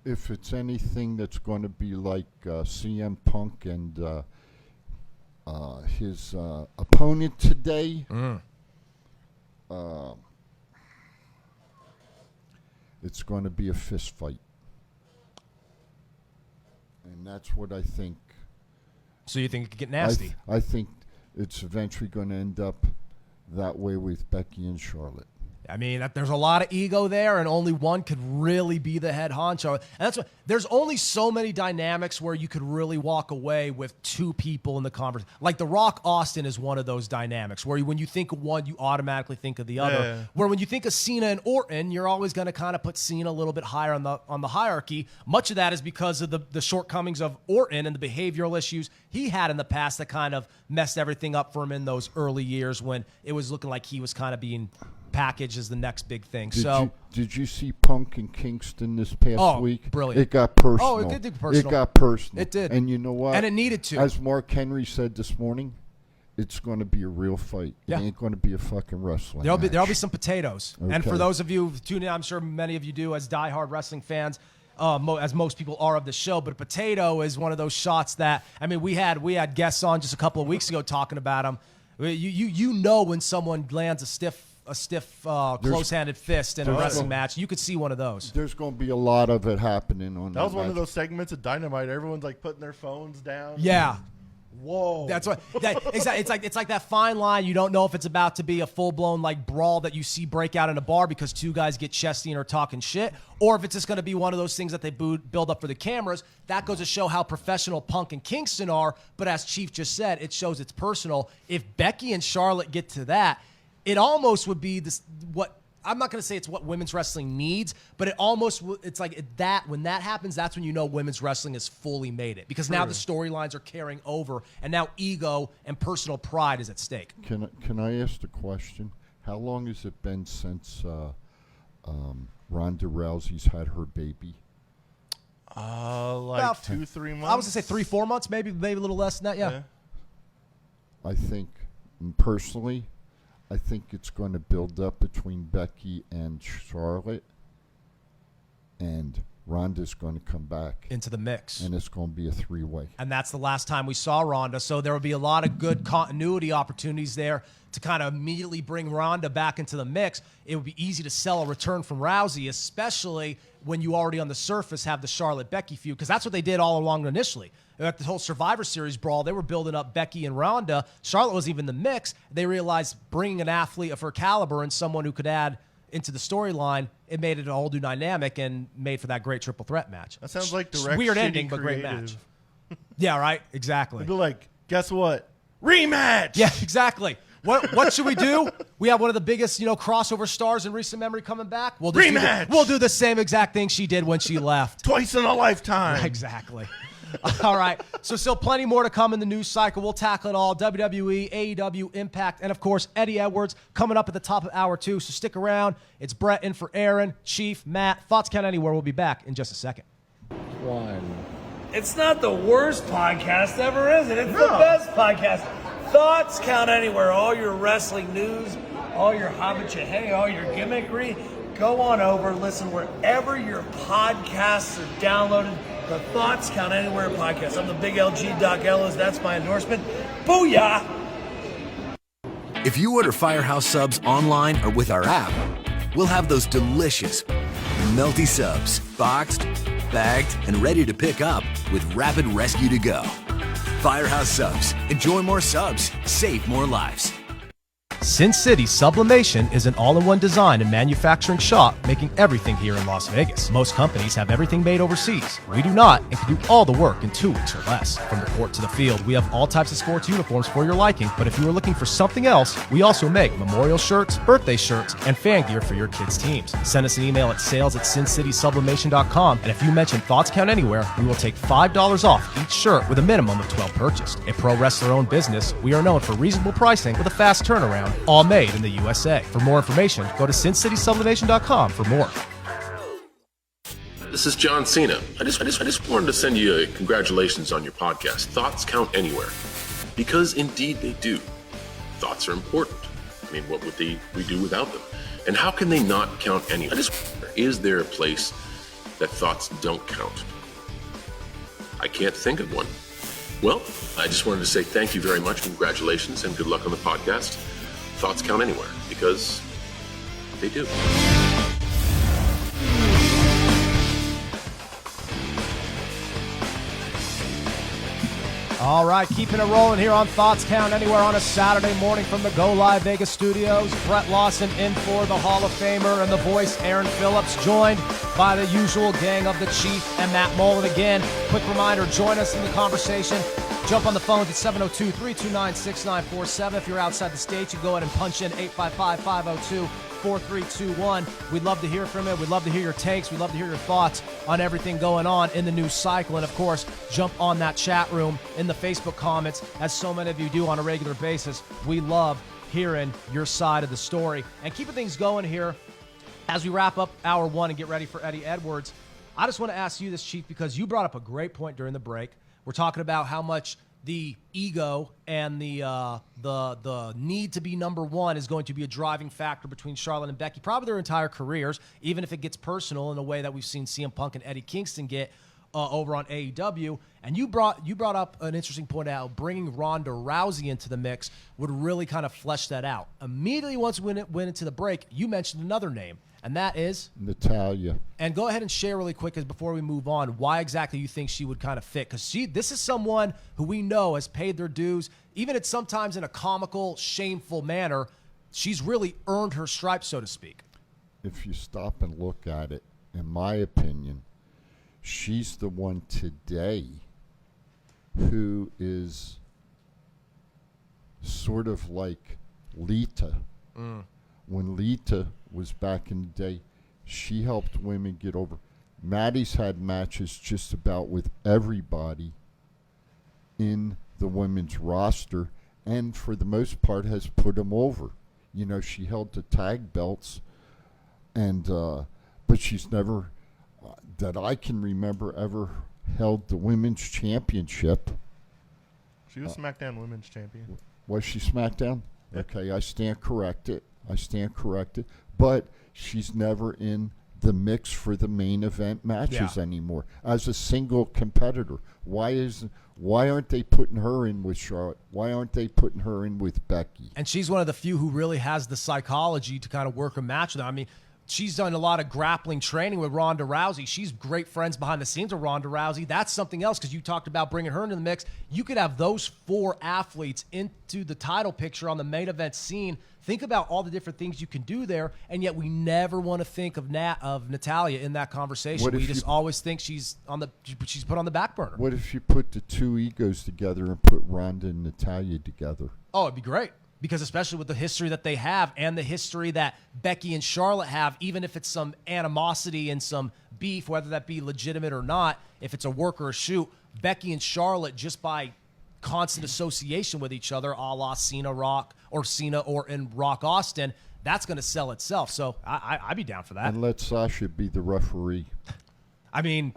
If it's anything that's going to be like CM Punk and his opponent today, it's going to be a fist fight. And that's what I think. So you think it could get nasty? I think it's eventually going to end up that way with Becky and Charlotte. I mean, there's a lot of ego there, and only one could really be the head honcho. And that's what, there's only so many dynamics where you could really walk away with two people in the conversation. Like The Rock Austin is one of those dynamics where when you think of one, you automatically think of the other. Yeah. Where when you think of Cena and Orton, you're always going to kind of put Cena a little bit higher on the hierarchy. Much of that is because of the shortcomings of Orton and the behavioral issues he had in the past that kind of messed everything up for him in those early years when it was looking like he was kind of being package is the next big thing. Did you see Punk and Kingston this past week? Brilliant. It got personal. Oh, it did get personal. It got personal. It did. And you know what? And it needed to. As Mark Henry said this morning, it's going to be a real fight. Yeah. It ain't going to be a fucking wrestling There'll be match. some potatoes. Okay. And for those of you who tune in, I'm sure many of you do as diehard wrestling fans, as most people are of the show. But a potato is one of those shots that, I mean, we had guests on just a couple of weeks ago talking about them. You know when someone lands a stiff close-handed fist in a wrestling match. You could see one of those. There's going to be a lot of it happening on That was one match. of those segments of Dynamite. Everyone's like putting their phones down. Yeah. Whoa. That's what. Exactly. It's like that fine line. You don't know if it's about to be a full-blown like brawl that you see break out in a bar because two guys get chesty and are talking shit, or if it's just going to be one of those things that they build up for the cameras. That goes to show how professional Punk and Kingston are. But as Chief just said, it shows it's personal. If Becky and Charlotte get to that, it almost would be this. What I'm not going to say it's what women's wrestling needs, but it's like that. When that happens, that's when you know women's wrestling has fully made it because now the storylines are carrying over, and now ego and personal pride is at stake. Can I ask the question? How long has it been since Ronda Rousey's had her baby? Like About 2-3 months. I was going to say 3-4 months, maybe a little less than that. Yeah. I think, personally, I think it's going to build up between Becky and Charlotte, and Ronda's going to come back Into the mix. and it's going to be a three-way. And that's the last time we saw Ronda. So there will be a lot of good continuity opportunities there to kind of immediately bring Ronda back into the mix. It would be easy to sell a return from Rousey, especially when you already on the surface have the Charlotte-Becky feud, because that's what they did all along initially. At the whole Survivor Series brawl, they were building up Becky and Ronda. Charlotte wasn't even in the mix. They realized bringing an athlete of her caliber and someone who could add into the storyline, it made it a whole new dynamic and made for that great triple threat match. That sounds like direct weird shitty ending, but great creative. match. Yeah, right? Exactly. They'd be like, guess what? Rematch! Yeah, exactly. What should we do? We have one of the biggest, crossover stars in recent memory coming back. We'll do the same exact thing she did when she left. Twice in a lifetime. Exactly. All right. So still plenty more to come in the news cycle. We'll tackle it all. WWE, AEW, Impact, and, of course, Eddie Edwards coming up at the top of hour 2. So stick around. It's Brett in for Aaron, Chief, Matt. Thoughts Count Anywhere. We'll be back in just a second. It's not the worst podcast ever, is it? It's the best podcast. Thoughts Count Anywhere. All your wrestling news, all your hobbit all your gimmickry. Go on over, listen wherever your podcasts are downloaded. The Thoughts Count Anywhere podcast. I'm the big LG Doc Ellis. That's my endorsement. Booyah! If you order Firehouse subs online or with our app, we'll have those delicious, melty subs boxed, bagged, and ready to pick up with rapid rescue to go. Firehouse Subs. Enjoy more subs. Save more lives. Sin City Sublimation is an all-in-one design and manufacturing shop making everything here in Las Vegas. Most companies have everything made overseas. We do not and can do all the work in 2 weeks or less. From the court to the field, we have all types of sports uniforms for your liking, but if you are looking for something else, we also make memorial shirts, birthday shirts, and fan gear for your kids' teams. Send us an email at sales@sincitysublimation.com, and if you mention Thoughts Count Anywhere, we will take $5 off each shirt with a minimum of 12 purchased. A pro wrestler-owned business, we are known for reasonable pricing with a fast turnaround, all made in the USA. For more information, go to sincitysublimation.com for more. This is John Cena. I just wanted to send you a congratulations on your podcast. Thoughts count anywhere. Because indeed they do. Thoughts are important. I mean, what would we do without them? And how can they not count anywhere? Is there a place that thoughts don't count? I can't think of one. Well, I just wanted to say thank you very much, congratulations, and good luck on the podcast. Thoughts count anywhere, because they do. All right, keeping it rolling here on Thoughts Count Anywhere on a Saturday morning from the Go Live Vegas studios. Brett Lawson in for the Hall of Famer and the voice Aaron Phillips, joined by the usual gang of the Chief and Matt Mullen again. Quick reminder, join us in the conversation. Jump on the phones at 702-329-6947. If you're outside the state, you go ahead and punch in 855-502-4321. We'd love to hear from you. We'd love to hear your takes. We'd love to hear your thoughts on everything going on in the news cycle. And, of course, jump on that chat room in the Facebook comments, as so many of you do on a regular basis. We love hearing your side of the story. And keeping things going here as we wrap up hour one and get ready for Eddie Edwards, I just want to ask you this, Chief, because you brought up a great point during the break. We're talking about how much the ego and the need to be number one is going to be a driving factor between Charlotte and Becky, probably their entire careers, even if it gets personal in a way that we've seen CM Punk and Eddie Kingston get over on AEW. And you brought up an interesting point out, bringing Ronda Rousey into the mix would really kind of flesh that out. Immediately once we went into the break, you mentioned another name, and that is Natalya. And go ahead and share really quick, as before we move on, why exactly you think she would kind of fit. Because this is someone who we know has paid their dues, even at sometimes in a comical, shameful manner. She's really earned her stripes, so to speak. If you stop and look at it, in my opinion, she's the one today who is sort of like Lita. When Lita was back in the day, she helped women get over. Maddie's had matches just about with everybody in the women's roster, and for the most part has put them over. You know, she held the tag belts, and but she's never, that I can remember, ever held the women's championship. She was SmackDown Women's Champion. Was she SmackDown? Yeah. Okay, I stand corrected. But she's never in the mix for the main event matches anymore as a single competitor. Why aren't they putting her in with Charlotte? Why aren't they putting her in with Becky? And she's one of the few who really has the psychology to kind of work a match with them. I mean, she's done a lot of grappling training with Ronda Rousey. She's great friends behind the scenes with Ronda Rousey. That's something else, because you talked about bringing her into the mix. You could have those four athletes into the title picture on the main event scene. Think about all the different things you can do there, and yet we never want to think of Natalya in that conversation. We just always think she's put on the back burner. What if you put the two egos together and put Ronda and Natalya together? Oh, it'd be great. Because especially with the history that they have and the history that Becky and Charlotte have, even if it's some animosity and some beef, whether that be legitimate or not, if it's a work or a shoot, Becky and Charlotte, just by constant association with each other, a la Cena or in Rock Austin, that's going to sell itself. So I'd be down for that. And let Sasha be the referee. I mean,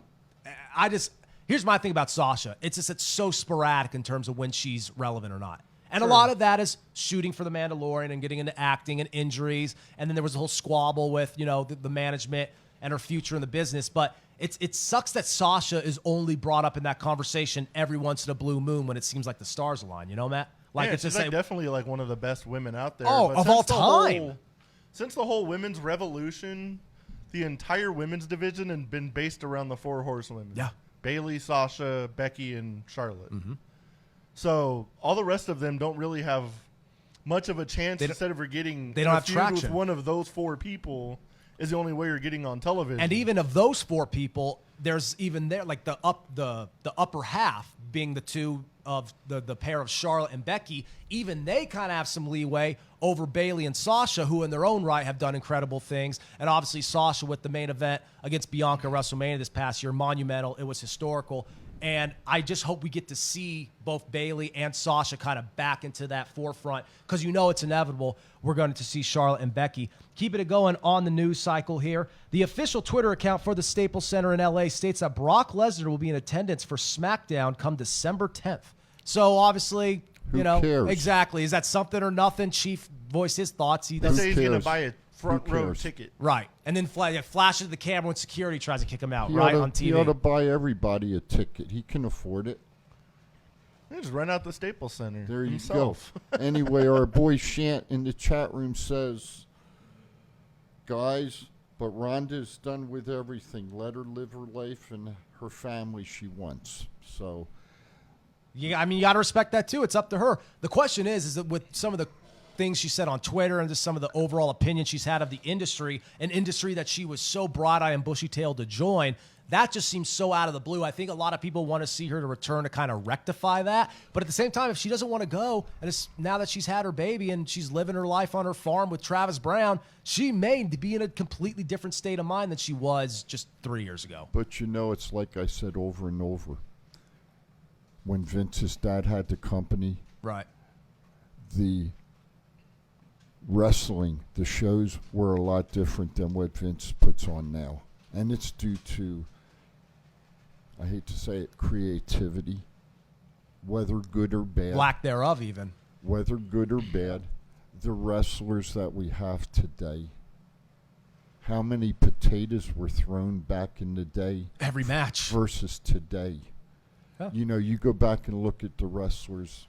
here's my thing about Sasha. It's so sporadic in terms of when she's relevant or not. And a lot of that is shooting for The Mandalorian and getting into acting and injuries. And then there was a whole squabble with, the management and her future in the business. But it sucks that Sasha is only brought up in that conversation every once in a blue moon when it seems like the stars align. You know, Matt? She's definitely like one of the best women out there. Oh, of all time. Since the whole women's revolution, the entire women's division has been based around the four horsewomen. Yeah. Bayley, Sasha, Becky, and Charlotte. Mm-hmm. So all the rest of them don't really have much of a chance. Instead of getting they don't have feud traction with one of those four people is the only way you're getting on television. And even of those four people, there's even like the upper half being the two of the pair of Charlotte and Becky. Even they kind of have some leeway over Bayley and Sasha, who in their own right have done incredible things. And obviously Sasha with the main event against Bianca at WrestleMania this past year, monumental. It was historical. And I just hope we get to see both Bayley and Sasha kind of back into that forefront, because it's inevitable. We're going to see Charlotte and Becky. Keeping it going on the news cycle here. The official Twitter account for the Staples Center in L.A. states that Brock Lesnar will be in attendance for SmackDown come December 10th. So obviously, Who cares? Exactly. Is that something or nothing? Chief voiced his thoughts. He They does. say he's going to buy a front row cares? ticket. Right. And then flashes the camera when security tries to kick him out, He right, oughta- on TV. He ought to buy everybody a ticket. He can afford it. He just run out the Staples Center. There you himself. go. Anyway, our boy Shant in the chat room says, guys, but Rhonda's done with everything. Let her live her life and her family she wants. So Yeah, I mean, you got to respect that too. It's up to her. The question is that with some of the things she said on Twitter and just some of the overall opinion she's had of the industry, an industry that she was so broad-eyed and bushy-tailed to join, that just seems so out of the blue. I think a lot of people want to see her to return to kind of rectify that. But at the same time, if she doesn't want to go, and it's now that she's had her baby and she's living her life on her farm with Travis Brown, she may be in a completely different state of mind than she was just 3 years ago. But, it's like I said over and over. When Vince's dad had the company, right, the wrestling, the shows were a lot different than what Vince puts on now. And it's due to, I hate to say it, creativity, whether good or bad. Lack thereof, even. Whether good or bad, the wrestlers that we have today, how many potatoes were thrown back in the day? Every match. Versus today. Yeah. You go back and look at the wrestlers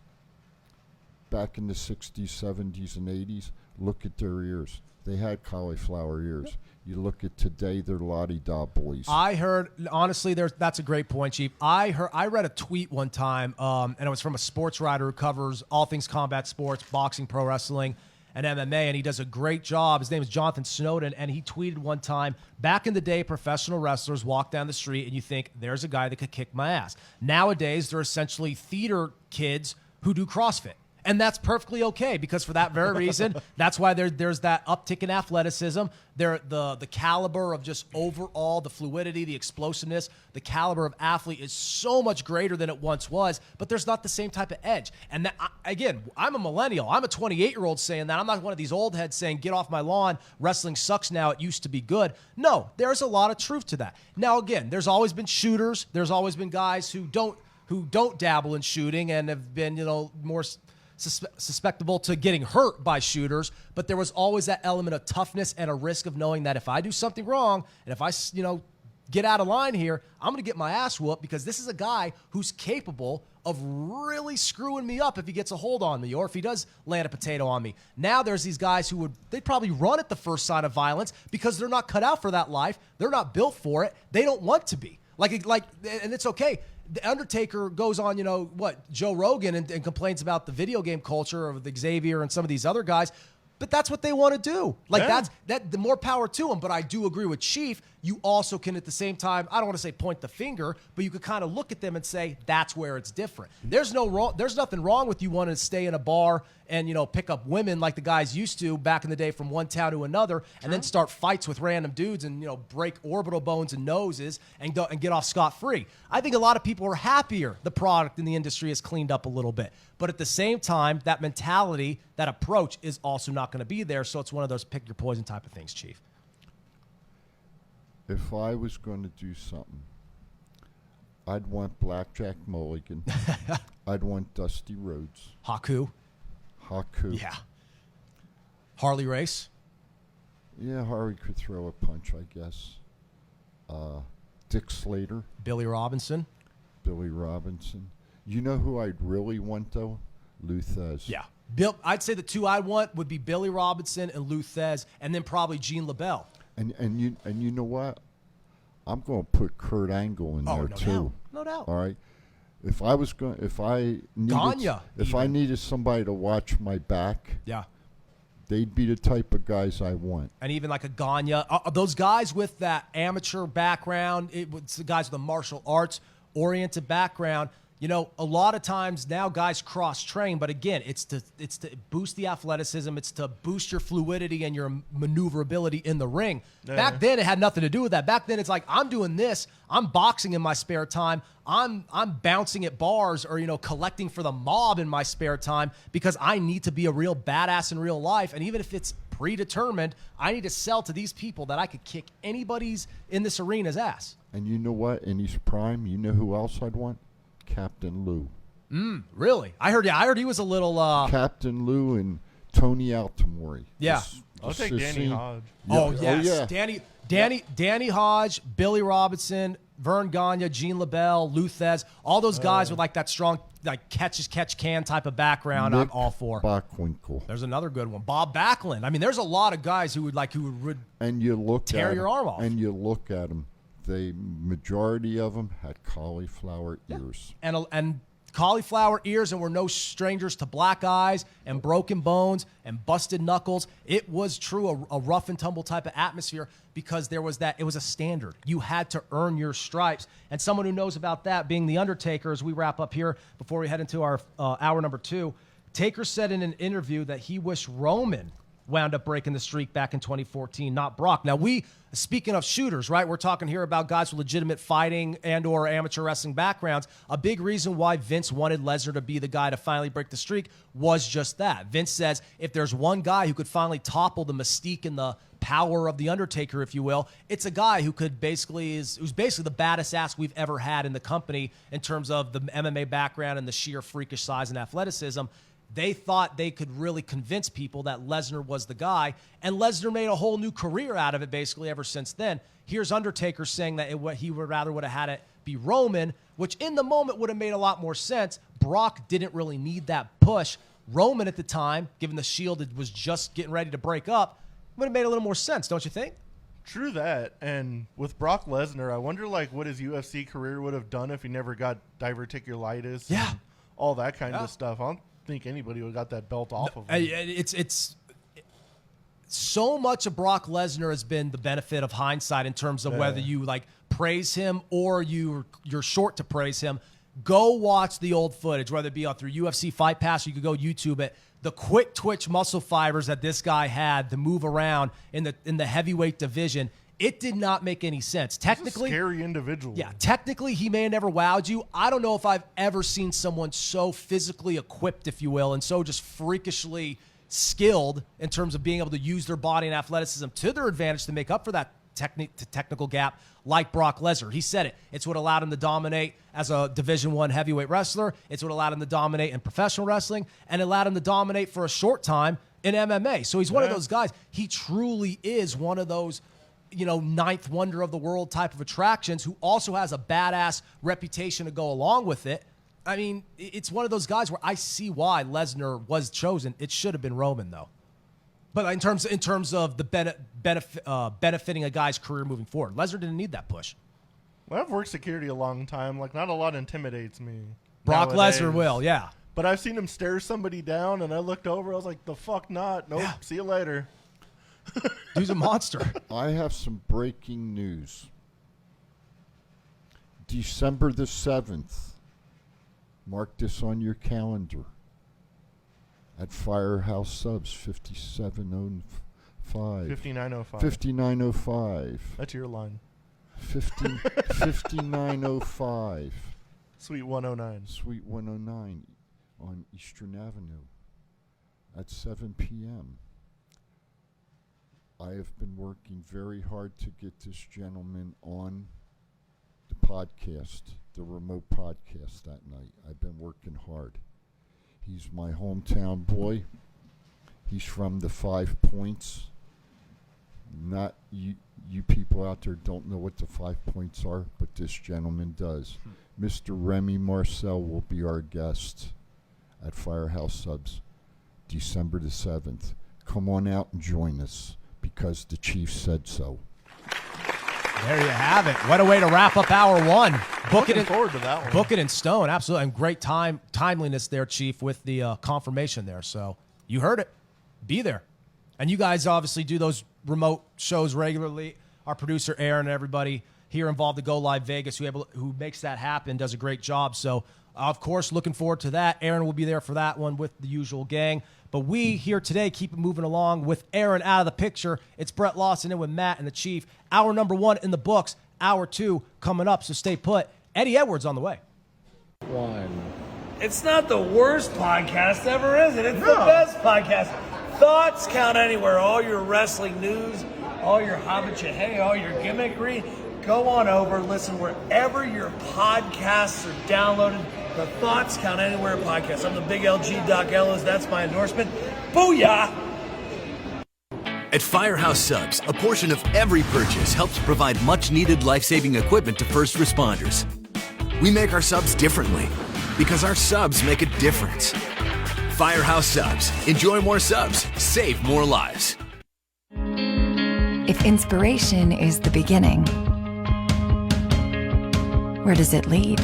back in the 60s, 70s, and 80s, look at their ears. They had cauliflower ears. Yeah. You look at today, they're la-di-da boys. I heard, honestly, that's a great point, Chief. I read a tweet one time, and it was from a sports writer who covers all things combat sports, boxing, pro wrestling, and MMA, and he does a great job. His name is Jonathan Snowden, and he tweeted one time, back in the day, professional wrestlers walk down the street, and you think, there's a guy that could kick my ass. Nowadays, they're essentially theater kids who do CrossFit. And that's perfectly okay, because for that very reason, that's why there's that uptick in athleticism. The caliber of just overall, the fluidity, the explosiveness, the caliber of athlete is so much greater than it once was, but there's not the same type of edge. And that, again, I'm a millennial. I'm a 28-year-old saying that. I'm not one of these old heads saying, get off my lawn, wrestling sucks now, it used to be good. No, there's a lot of truth to that. Now, again, there's always been shooters. There's always been guys who don't dabble in shooting and have been, more susceptible to getting hurt by shooters, but there was always that element of toughness and a risk of knowing that if I do something wrong and if I, get out of line here, I'm going to get my ass whooped, because this is a guy who's capable of really screwing me up if he gets a hold on me or if he does land a potato on me. Now there's these guys who they'd probably run at the first sign of violence because they're not cut out for that life. They're not built for it. They don't want to be. And it's okay. The Undertaker goes on, Joe Rogan and complains about the video game culture of the Xavier and some of these other guys, but that's what they want to do. The more power to them. But I do agree with Chief. You also can at the same time, I don't want to say point the finger, but you could kind of look at them and say that's where it's different. There's nothing wrong with you wanting to stay in a bar and pick up women like the guys used to back in the day from one town to another, and then start fights with random dudes and break orbital bones and noses and get off scot-free. I think a lot of people are happier the product in the industry has cleaned up a little bit, but at the same time, that mentality, that approach is also not going to be there. So it's one of those pick your poison type of things, Chief. If I was going to do something, I'd want Blackjack Mulligan. I'd want Dusty Rhodes. Haku. Yeah. Harley Race. Yeah, Harley could throw a punch, I guess. Dick Slater. Billy Robinson. You know who I'd really want, though? Lou Thez. Yeah. I'd say the two I want would be Billy Robinson and Lou Thez, and then probably Gene LaBelle. And you know what? I'm going to put Kurt Angle in there too. No doubt. All right. If I needed somebody to watch my back, yeah, they'd be the type of guys I want. And even like a Gagne, those guys with that amateur background, it's the guys with a martial arts oriented background. A lot of times now guys cross-train, but again, it's to boost the athleticism. It's to boost your fluidity and your maneuverability in the ring. Yeah. Back then, it had nothing to do with that. Back then, it's like, I'm doing this. I'm boxing in my spare time. I'm bouncing at bars or, collecting for the mob in my spare time because I need to be a real badass in real life. And even if it's predetermined, I need to sell to these people that I could kick anybody's in this arena's ass. And you know what? In his prime, you know who else I'd want? Captain Lou. Really? I heard he was a little Captain Lou and Tony Altamori. Yeah. I'll take Danny Hodge. Yeah. Oh yes. Yeah. Danny Hodge, Billy Robinson, Vern Gagne, Gene LaBelle, Lou Thez, all those guys with like that strong catch can type of background. Nick I'm all for. Bockwinkel. There's another good one. Bob Backlund. I mean, there's a lot of guys who would and you look tear your arm off. And you look at them. The majority of them had cauliflower ears. And cauliflower ears, and we're no strangers to black eyes and broken bones and busted knuckles. It was true, a rough and tumble type of atmosphere, because there was that, it was a standard. You had to earn your stripes. And someone who knows about that, being The Undertaker, as we wrap up here before we head into our hour number 2, Taker said in an interview that he wished Roman wound up breaking the streak back in 2014, not Brock. Now, speaking of shooters, right, we're talking here about guys with legitimate fighting and or amateur wrestling backgrounds. A big reason why Vince wanted Lesnar to be the guy to finally break the streak was just that. Vince says if there's one guy who could finally topple the mystique and the power of The Undertaker, if you will, it's a guy who could who's basically the baddest ass we've ever had in the company in terms of the MMA background and the sheer freakish size and athleticism. They thought they could really convince people that Lesnar was the guy, and Lesnar made a whole new career out of it basically ever since then. Here's Undertaker saying that he would have had it be Roman, which in the moment would have made a lot more sense. Brock didn't really need that push. Roman at the time, given the Shield was just getting ready to break up, would have made a little more sense, don't you think? True that. And with Brock Lesnar, I wonder what his UFC career would have done if he never got diverticulitis. Yeah. And all that kind of stuff. I don't think anybody would have got that belt off of him. It's so much of Brock Lesnar has been the benefit of hindsight in terms of whether you praise him or you're short to praise him. Go watch the old footage, whether it be through UFC Fight Pass or you could go YouTube it. The quick twitch muscle fibers that this guy had to move around in the heavyweight division, it did not make any sense. Technically, he's a scary individual. Yeah, technically he may have never wowed you. I don't know if I've ever seen someone so physically equipped, if you will, and so just freakishly skilled in terms of being able to use their body and athleticism to their advantage to make up for that technical gap like Brock Lesnar. He said it. It's what allowed him to dominate as a Division I heavyweight wrestler. It's what allowed him to dominate in professional wrestling, and it allowed him to dominate for a short time in MMA. So he's one of those guys. He truly is one of those ninth wonder of the world type of attractions who also has a badass reputation to go along with it. I mean, it's one of those guys where I see why Lesnar was chosen. It should have been Roman, though. But in terms of the benefiting a guy's career moving forward, Lesnar didn't need that push. Well, I've worked security a long time. Not a lot intimidates me. Brock nowadays. Lesnar will, yeah. But I've seen him stare somebody down, and I looked over. I was like, the fuck not. Nope, see you later. Dude's a monster. I have some breaking news. December the 7th. Mark this on your calendar. At Firehouse Subs, 5705. 5905. 5905. That's your line. 5905. Suite 109. Suite 109 on Eastern Avenue at 7 p.m. I have been working very hard to get this gentleman on the podcast, the remote podcast that night. I've been working hard. He's my hometown boy. He's from the 5 Points. Not you people out there don't know what the 5 Points are, but this gentleman does. Mr. Remy Marcel will be our guest at Firehouse Subs, December the 7th. Come on out and join us, because the Chief said so. There you have it. What a way to wrap up hour 1. Looking forward to that one. Book it in stone, absolutely. And great timeliness there, Chief, with the confirmation there. So you heard it. Be there. And you guys obviously do those remote shows regularly. Our producer, Aaron, and everybody here involved at Go Live Vegas who makes that happen, does a great job. So, of course, looking forward to that. Aaron will be there for that one with the usual gang. But we here today keep it moving along with Aaron out of the picture. It's Brett Lawson in with Matt and the Chief. Hour number 1 in the books. Hour 2 coming up, so stay put. Eddie Edwards on the way. It's not the worst podcast ever, is it? It's the best podcast. Thoughts count anywhere. All your wrestling news, all your hobbit, all your gimmickry. Go on over, listen wherever your podcasts are downloaded. The Thoughts Count Anywhere podcast. I'm the big LG Doc Ellis. That's my endorsement. Booyah! At Firehouse Subs, a portion of every purchase helps provide much-needed life-saving equipment to first responders. We make our subs differently because our subs make a difference. Firehouse Subs. Enjoy more subs. Save more lives. If inspiration is the beginning, where does it lead?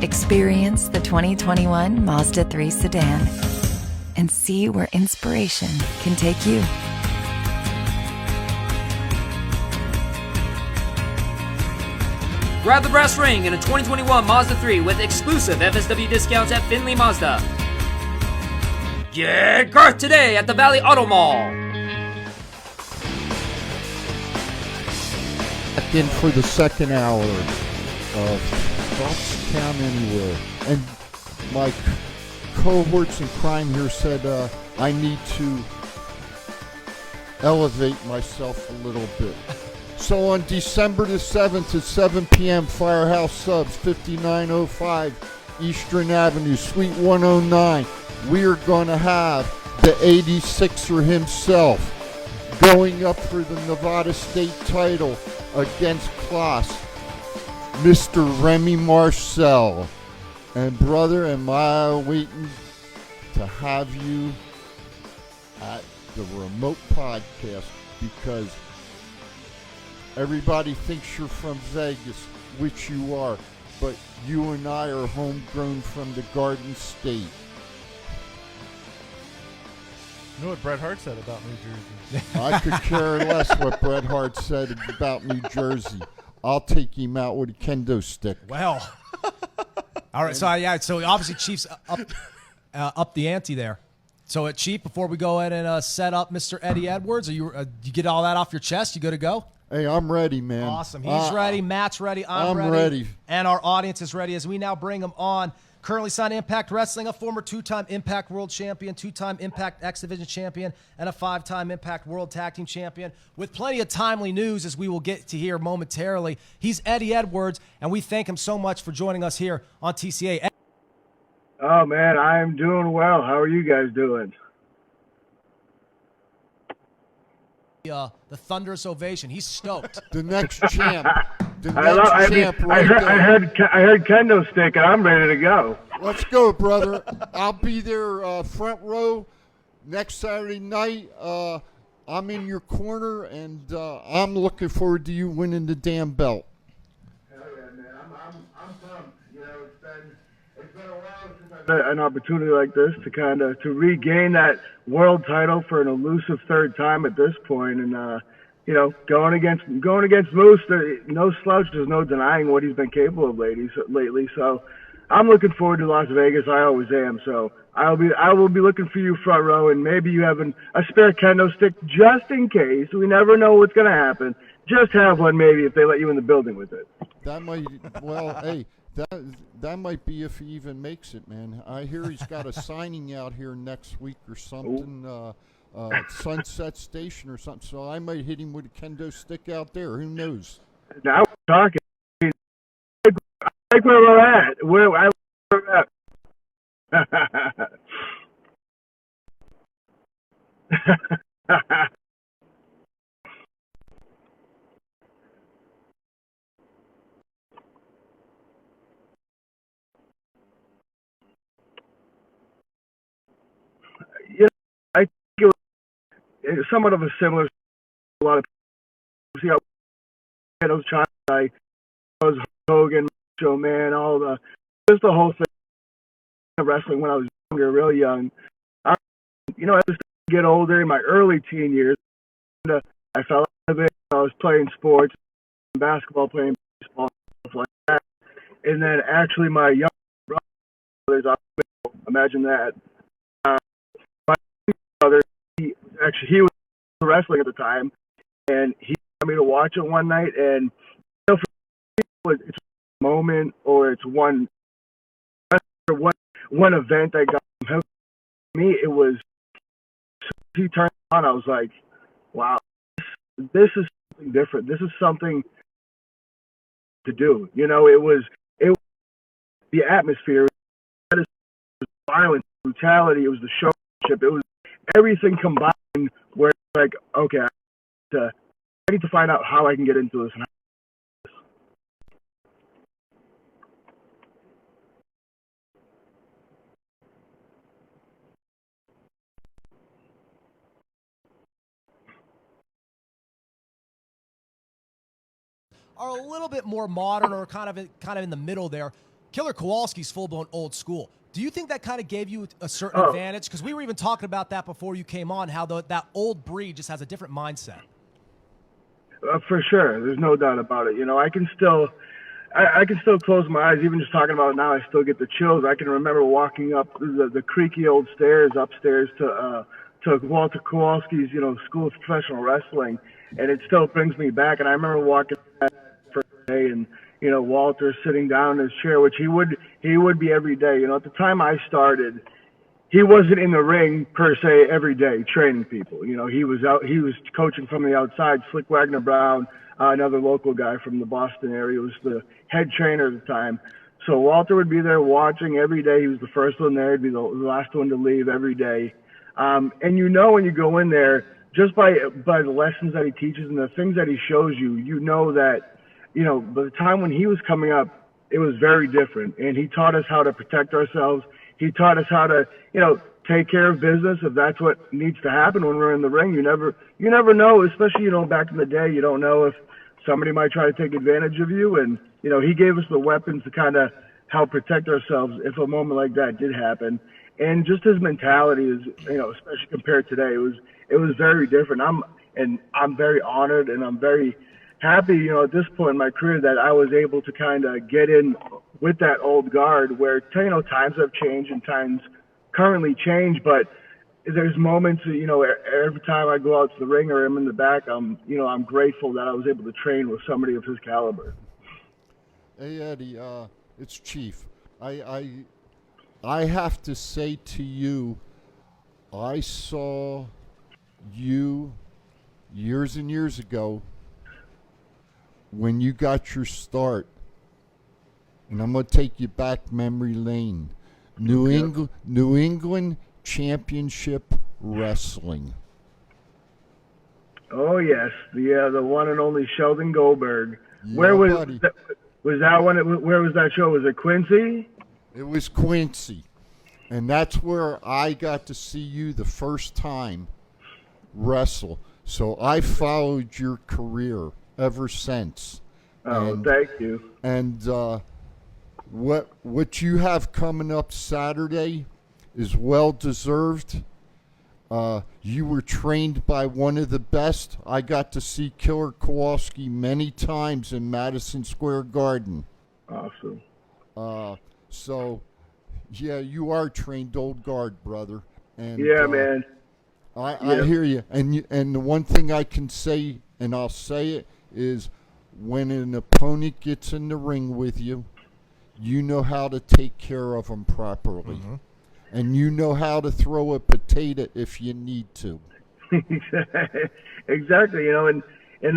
Experience the 2021 Mazda 3 sedan and see where inspiration can take you. Grab the brass ring in a 2021 Mazda 3 with exclusive FSW discounts at Findlay Mazda. Get Garth today at the Valley Auto Mall. Back in for the second hour of Thoughts Count Anywhere. And my cohorts in crime here said I need to elevate myself a little bit. So on December the 7th at 7 p.m., Firehouse Subs, 5905 Eastern Avenue, Suite 109, we are going to have the 86er himself going up for the Nevada State title against Klaas, Mr. Remy Marcel. And brother, am I waiting to have you at the remote podcast, because everybody thinks you're from Vegas, which you are, but you and I are homegrown from the Garden State. You know what Bret Hart said about New Jersey? I could care less what Bret Hart said about New Jersey. I'll take him out with a kendo stick. Well, all right. So obviously Chiefs up the ante there. So at Chief, before we go ahead and set up Mr. Eddie Edwards, are you get all that off your chest? You good to go? Hey, I'm ready, man. Awesome. He's ready. Matt's ready. I'm ready. And our audience is ready as we now bring him on. Currently signed to Impact Wrestling, a former 2-time Impact World Champion, 2-time Impact X Division Champion, and a 5-time Impact World Tag Team Champion. With plenty of timely news, as we will get to hear momentarily. He's Eddie Edwards, and we thank him so much for joining us here on TCA. Oh, man, I'm doing well. How are you guys doing? The thunderous ovation. He's stoked. The next champ. I heard kendo stick, and I'm ready to go. Let's go, brother. I'll be there front row next Saturday night. I'm in your corner, and I'm looking forward to you winning the damn belt. Hell yeah, man. I'm pumped. You know, it's been a while since I've had an opportunity like this to kind of to regain that world title for an elusive third time at this point, and you know, going against Moose, no slouch. There's no denying what he's been capable of lately. So I'm looking forward to Las Vegas. I always am. So I will be looking for you front row, and maybe you have a spare kendo stick just in case. We never know what's going to happen. Just have one maybe if they let you in the building with it. That might, well, hey, that might be if he even makes it, man. I hear he's got a signing out here next week or something. Sunset Station or something, so I might hit him with a kendo stick out there. Who knows? Now we're talking. I like where we're at. I like where we're at. You know, I think it was somewhat of a similar. A lot of people see how those China guy was Hogan, Macho Man, just the whole thing of wrestling when I was younger, real young. You know, as I started to get older in my early teen years, I fell out of it. I was playing sports, basketball, playing baseball, stuff like that. And then actually my young brothers, imagine that. My brother, he was wrestling at the time, and he got me to watch it one night. And you know, for people, it's a moment or it's one event that got him. For me, it was he turned on. I was like, wow, this is something different. This is something to do. You know, it was the atmosphere. It was violence, brutality. It was the showmanship. It was everything combined. Where it's like, okay, I need to find out how I can get into this. Are a little bit more modern or kind of in the middle there. Killer Kowalski's full-blown old school. Do you think that kind of gave you a certain advantage? Because we were even talking about that before you came on, how that old breed just has a different mindset. For sure. There's no doubt about it. I can still close my eyes. Even just talking about it now, I still get the chills. I can remember walking up the creaky old stairs upstairs to Walter Kowalski's, School of Professional Wrestling, and it still brings me back. And I remember walking that first day and, Walter sitting down in his chair, which he would be every day. At the time I started, he wasn't in the ring per se every day training people. He was coaching from the outside. Slick Wagner Brown, another local guy from the Boston area, was the head trainer at the time. So Walter would be there watching every day. He was the first one there. He'd be the last one to leave every day. And when you go in there, just by the lessons that he teaches and the things that he shows you, that, by the time when he was coming up, it was very different. And he taught us how to protect ourselves. He taught us how to, take care of business if that's what needs to happen when we're in the ring. You never know, especially, back in the day, you don't know if somebody might try to take advantage of you. And, he gave us the weapons to kind of help protect ourselves if a moment like that did happen. And just his mentality is, especially compared to today, it was very different. I'm very honored and I'm very happy, at this point in my career that I was able to kind of get in with that old guard where, times have changed and times currently change, but there's moments, every time I go out to the ring or I'm in the back, I'm grateful that I was able to train with somebody of his caliber. Hey, Eddie, it's Chief. I have to say to you, I saw you years and years ago when you got your start, and I'm going to take you back memory lane. New England Championship Wrestling. Oh yes, the one and only Sheldon Goldberg. Yeah, where was buddy. Where was that show? Was it Quincy? It was Quincy, and that's where I got to see you the first time wrestle. So I followed your career ever since. Thank you. And what you have coming up Saturday is well deserved. You were trained by one of the best. I got to see Killer Kowalski many times in Madison Square Garden. Awesome. So, yeah, you are trained old guard, brother. And yeah, man. I hear you. And the one thing I can say, and I'll say it, is when an opponent gets in the ring with you, you know how to take care of them properly. Mm-hmm. And you know how to throw a potato if you need to. Exactly, and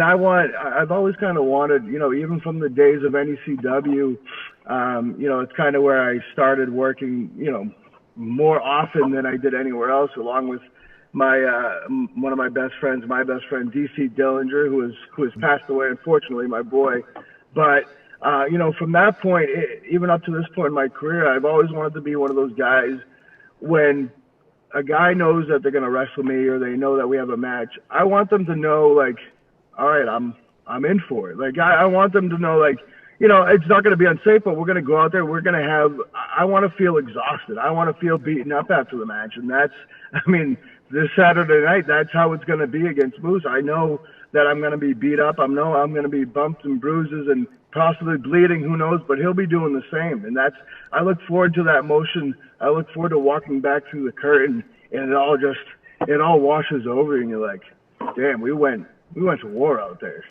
I've always kind of wanted, even from the days of NECW, it's kind of where I started working, more often than I did anywhere else, along with my one of my best friends, DC Dillinger, who has passed away, unfortunately, my boy. But from that point, even up to this point in my career, I've always wanted to be one of those guys. When a guy knows that they're going to wrestle me or they know that we have a match, I want them to know, like, all right, I'm in for it. Like, I want them to know, like, it's not going to be unsafe, but we're going to go out there. We're going to I want to feel exhausted. I want to feel beaten up after the match. And this Saturday night, that's how it's going to be against Moose. I know that I'm going to be beat up. I know I'm going to be bumped and bruises and possibly bleeding, who knows, but he'll be doing the same. And I look forward to that motion. I look forward to walking back through the curtain, and it all washes over, and you're like, damn, we went to war out there.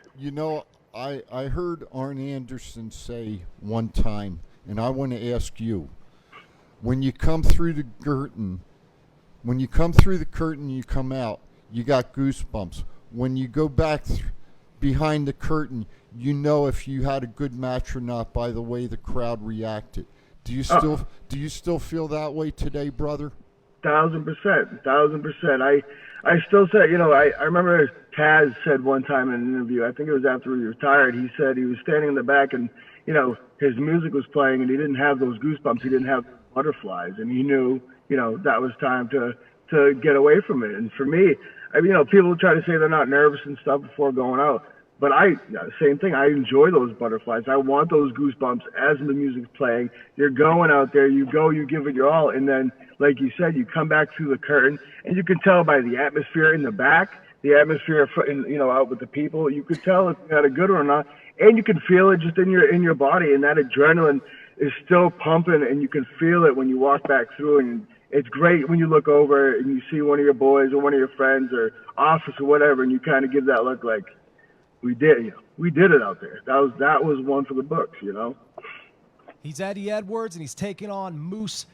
I heard Arn Anderson say one time, and I want to ask you, when you come through the curtain, you come out, you got goosebumps. When you go back behind the curtain, you know if you had a good match or not by the way the crowd reacted. Do you still feel that way today, brother? 1,000%. I still say, I remember Taz said one time in an interview, I think it was after he retired, he said he was standing in the back and, his music was playing and he didn't have those goosebumps, he didn't have butterflies, and he knew, that was time to get away from it. And for me, people try to say they're not nervous and stuff before going out. But same thing. I enjoy those butterflies. I want those goosebumps as the music's playing. You're going out there, you go, you give it your all, and then, like you said, you come back through the curtain, and you can tell by the atmosphere in the back, the atmosphere, out with the people. You could tell if you had a good one or not, and you can feel it just in your body, and that adrenaline is still pumping, and you can feel it when you walk back through. And it's great when you look over and you see one of your boys or one of your friends or office or whatever, and you kind of give that look like, we did it out there. That was one for the books, He's Eddie Edwards, and he's taking on Moose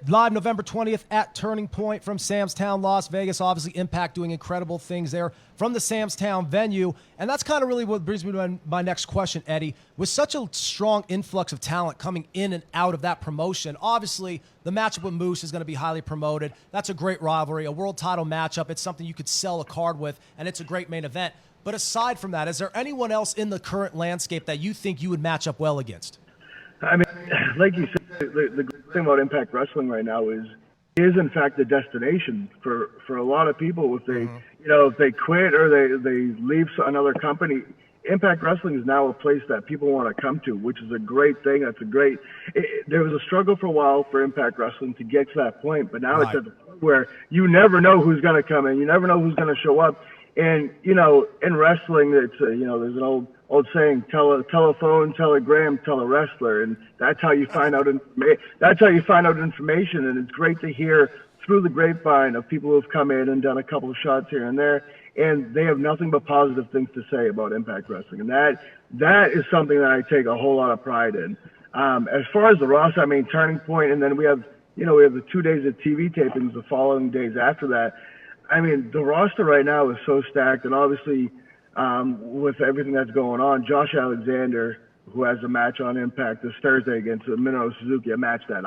live November 20th at Turning Point from Sam's Town, Las Vegas. Obviously, Impact doing incredible things there from the Sam's Town venue. And that's kind of really what brings me to my next question, Eddie. With such a strong influx of talent coming in and out of that promotion, obviously the matchup with Moose is going to be highly promoted. That's a great rivalry, a world title matchup. It's something you could sell a card with, and it's a great main event. But aside from that, is there anyone else in the current landscape that you think you would match up well against? I mean, like you said, the great thing about Impact Wrestling right now is in fact the destination for a lot of people. If they if they quit or they leave another company, Impact Wrestling is now a place that people want to come to, which is a great thing. There was a struggle for a while for Impact Wrestling to get to that point, but now it's at the point where you never know who's going to come in, you never know who's going to show up. And, in wrestling, it's, there's an old saying, telephone, telegram, tell a wrestler. And that's how you find out information. And it's great to hear through the grapevine of people who have come in and done a couple of shots here and there. And they have nothing but positive things to say about Impact Wrestling. And that is something that I take a whole lot of pride in. As far as the roster, Turning Point, and then we have the 2 days of TV tapings the following days after that. The roster right now is so stacked, and obviously with everything that's going on, Josh Alexander, who has a match on Impact this Thursday against Minoru Suzuki, a match that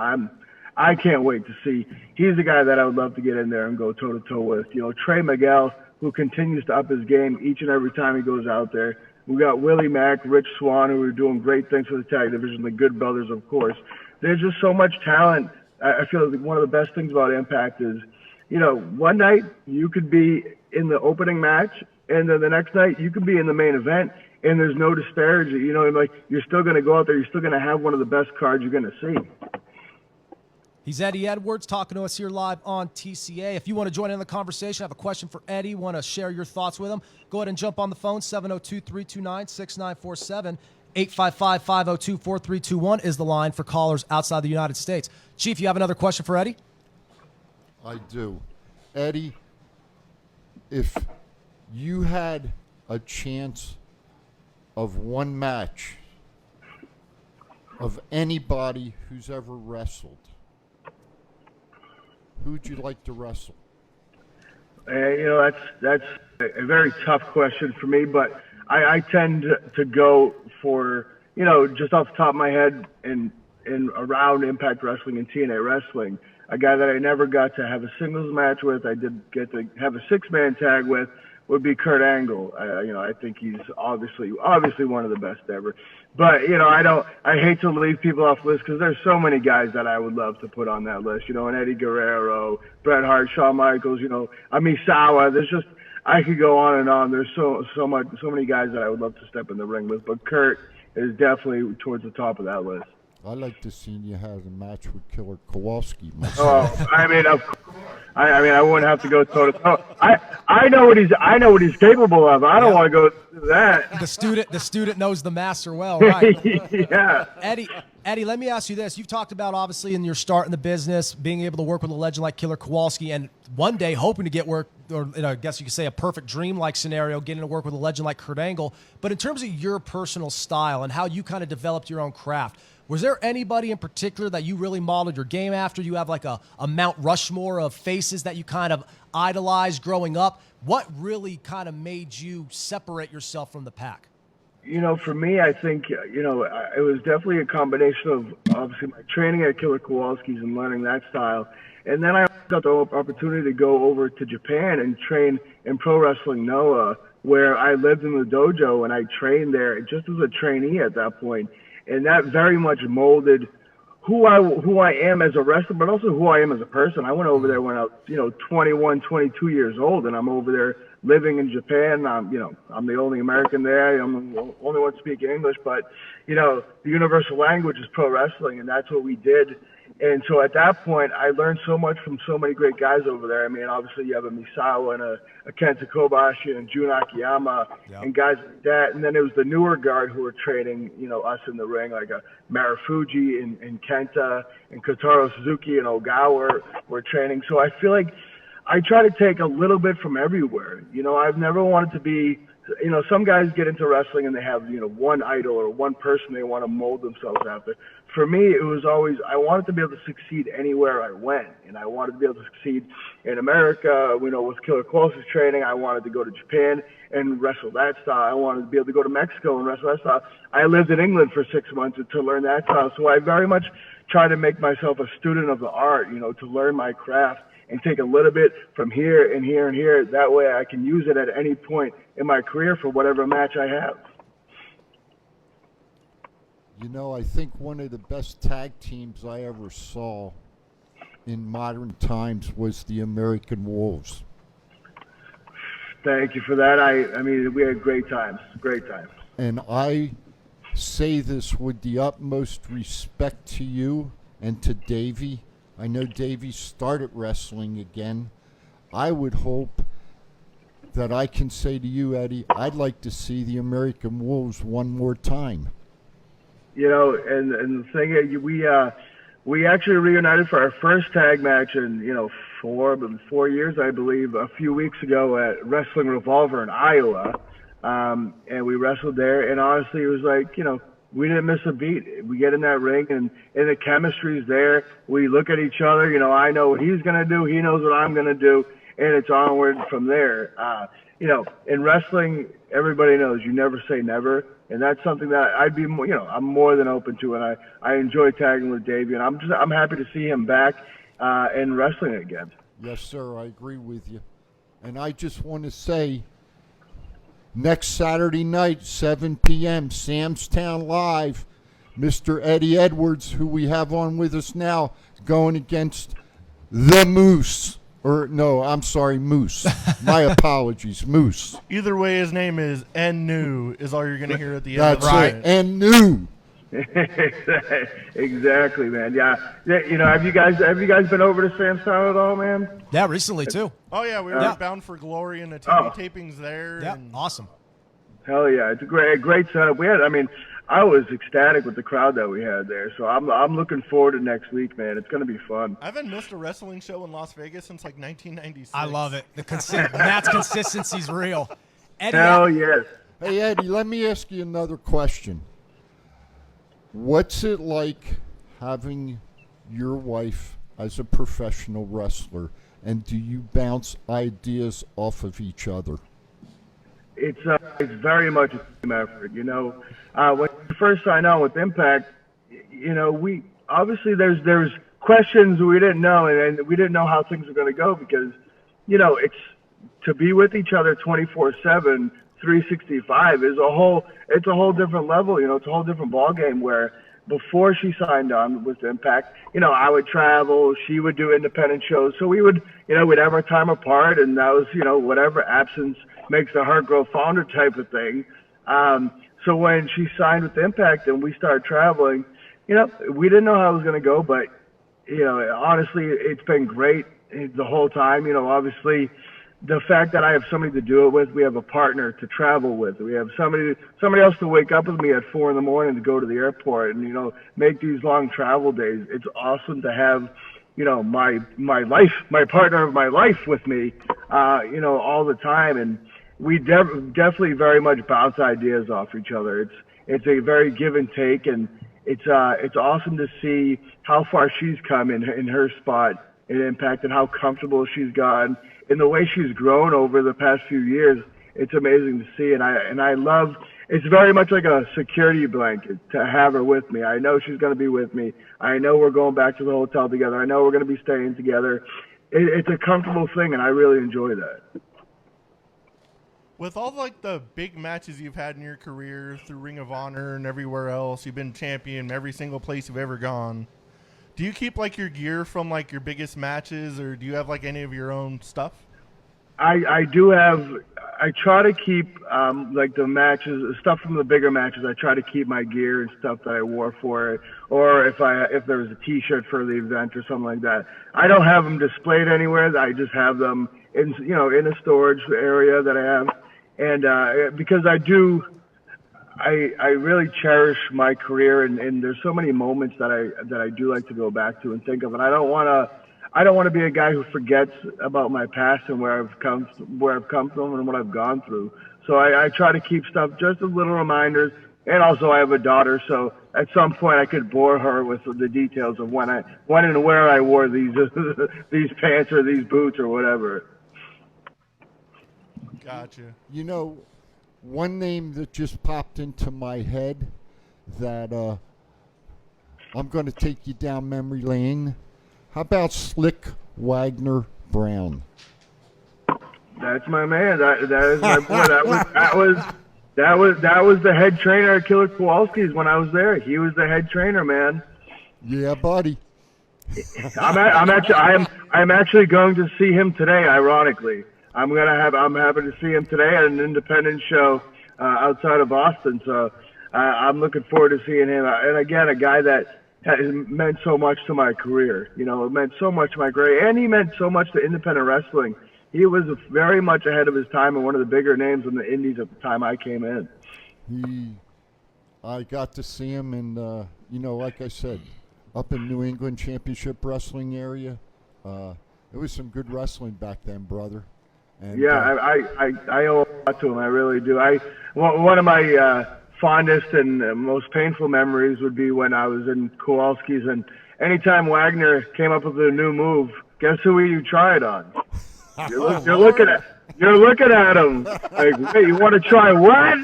I can't wait to see. He's the guy that I would love to get in there and go toe-to-toe with. Trey Miguel, who continues to up his game each and every time he goes out there. We got Willie Mack, Rich Swann, who are doing great things for the tag division, the Good Brothers, of course. There's just so much talent. I feel like one of the best things about Impact is, one night you could be in the opening match, and then the next night you could be in the main event, and there's no disparity. You're still going to go out there. You're still going to have one of the best cards you're going to see. He's Eddie Edwards talking to us here live on TCA. If you want to join in the conversation, have a question for Eddie, want to share your thoughts with him, go ahead and jump on the phone, 702-329-6947. 855-502-4321 is the line for callers outside the United States. Chief, you have another question for Eddie? I do. Eddie, if you had a chance of one match of anybody who's ever wrestled, who'd you like to wrestle? That's a very tough question for me, but I tend to go for, just off the top of my head and around Impact Wrestling and TNA Wrestling, a guy that I never got to have a singles match with, I did get to have a 6-man tag with, would be Kurt Angle. I think he's obviously one of the best ever. But, I hate to leave people off the list because there's so many guys that I would love to put on that list, and Eddie Guerrero, Bret Hart, Shawn Michaels, Misawa. There's just, I could go on and on. There's so many guys that I would love to step in the ring with, but Kurt is definitely towards the top of that list. I'd like to see you have a match with Killer Kowalski. Of course. I wouldn't have to go toe to toe. I know what he's capable of. I don't want to go through that. The student knows the master well, right? Yeah. Eddie, let me ask you this. You've talked about, obviously, in your start in the business, being able to work with a legend like Killer Kowalski, and one day hoping to get work, or I guess you could say a perfect dream-like scenario, getting to work with a legend like Kurt Angle. But in terms of your personal style and how you kind of developed your own craft, was there anybody in particular that you really modeled your game after? You have like a Mount Rushmore of faces that you kind of idolized growing up. What really kind of made you separate yourself from the pack? For me, I think, it was definitely a combination of obviously my training at Killer Kowalski's and learning that style. And then I got the opportunity to go over to Japan and train in Pro Wrestling Noah, where I lived in the dojo and I trained there just as a trainee at that point. And that very much molded who I am as a wrestler, but also who I am as a person. I went over there when I was, 21, 22 years old, and I'm over there living in Japan. I'm the only American there. I'm the only one speaking English, but the universal language is pro wrestling, and that's what we did. And so at that point, I learned so much from so many great guys over there. I mean, obviously you have a Misawa and a Kenta Kobashi and Jun Akiyama and guys like that. And then it was the newer guard who were training, us in the ring, like a Marufuji and Kenta and Kotaro Suzuki and Ogawa were training. So I feel like I try to take a little bit from everywhere. I've never wanted to be, some guys get into wrestling and they have, one idol or one person they want to mold themselves after. For me, it was always, I wanted to be able to succeed anywhere I went. And I wanted to be able to succeed in America, with Killer Kowalski's training. I wanted to go to Japan and wrestle that style. I wanted to be able to go to Mexico and wrestle that style. I lived in England for 6 months to learn that style. So I very much try to make myself a student of the art, to learn my craft and take a little bit from here and here and here. That way I can use it at any point in my career for whatever match I have. I think one of the best tag teams I ever saw in modern times was the American Wolves. Thank you for that. I mean, we had great times. And I say this with the utmost respect to you and to Davey. I know Davey started wrestling again. I would hope that I can say to you, Eddie, I'd like to see the American Wolves one more time. And the thing is, we actually reunited for our first tag match in 4 years, I believe, a few weeks ago at Wrestling Revolver in Iowa, and we wrestled there. And honestly, it was like we didn't miss a beat. We get in that ring, and the chemistry's there. We look at each other. I know what he's gonna do. He knows what I'm gonna do, and it's onward from there. In wrestling, everybody knows you never say never. And that's something that I'd be, I'm more than open to, and I enjoy tagging with Davey, and I'm happy to see him back in wrestling again. Yes, sir, I agree with you. And I just want to say, next Saturday night, 7 p.m., Sam's Town Live, Mr. Eddie Edwards, who we have on with us now, going against the Moose. Moose. My apologies, Moose. Either way, his name is N-New is all you're going to hear at the end That's of the right, N-New. Exactly, man. Yeah. Have you guys been over to Sam's Town at all, man? Yeah, recently too. Oh yeah, we were Bound for Glory and the TV tapings there. Yeah, and awesome. Hell yeah, it's a great setup. I was ecstatic with the crowd that we had there, so I'm looking forward to next week, man. It's going to be fun. I haven't missed a wrestling show in Las Vegas since 1996. I love it. Matt's consistency's real. Eddie, Hell yes. Hey, Eddie, let me ask you another question. What's it like having your wife as a professional wrestler, and do you bounce ideas off of each other? It's very much a team effort. When we first signed on with Impact, we obviously there's questions we didn't know, and we didn't know how things were going to go because, it's to be with each other 24/7, 365 is it's a whole different level. It's a whole different ball game where before she signed on with Impact, I would travel, she would do independent shows, so we'd have our time apart, and that was whatever absence makes the heart grow fonder type of thing. So when she signed with Impact and we started traveling, we didn't know how it was going to go, but, honestly, it's been great the whole time. Obviously, the fact that I have somebody to do it with, we have a partner to travel with. We have somebody else to wake up with me at 4 a.m. to go to the airport and, make these long travel days. It's awesome to have, my partner of my life with me, all the time. And we definitely very much bounce ideas off each other. It's a very give and take, and it's awesome to see how far she's come in her spot in Impact and how comfortable she's gotten and the way she's grown over the past few years. It's amazing to see, and I love. It's very much like a security blanket to have her with me. I know she's going to be with me. I know we're going back to the hotel together. I know we're going to be staying together. It's a comfortable thing, and I really enjoy that. With all the big matches you've had in your career through Ring of Honor and everywhere else, you've been champion every single place you've ever gone. Do you keep your gear from your biggest matches, or do you have any of your own stuff? I do have. I try to keep like the matches, stuff from the bigger matches. I try to keep my gear and stuff that I wore for it, or if there was a T-shirt for the event or something like that. I don't have them displayed anywhere. I just have them in in a storage area that I have, and because I really cherish my career, and there's so many moments that I do like to go back to and think of, and I don't want to be a guy who forgets about my past and where I've come from and what I've gone through. So I try to keep stuff just as little reminders. And also I have a daughter, so at some point I could bore her with the details of when and where I wore these these pants or these boots or whatever. Gotcha. You know, one name that just popped into my head that I'm going to take you down memory lane. How about Slick Wagner Brown? That's my man. That is my boy. That was the head trainer at Killer Kowalski's when I was there. He was the head trainer, man. Yeah, buddy. I'm actually going to see him today. Ironically, I'm happy to see him today at an independent show outside of Boston. So I'm looking forward to seeing him. And again, a guy that has meant so much to my career. You know, it meant so much to my career, and he meant so much to independent wrestling. He was very much ahead of his time and one of the bigger names in the indies at the time I came in. I got to see him, and like I said, up in New England Championship Wrestling area. It was some good wrestling back then, brother. And, yeah, I owe a lot to him. I really do. One of my fondest and most painful memories would be when I was in Kowalski's, and anytime Wagner came up with a new move, guess who you try it on? You're looking at him like, wait, you want to try what?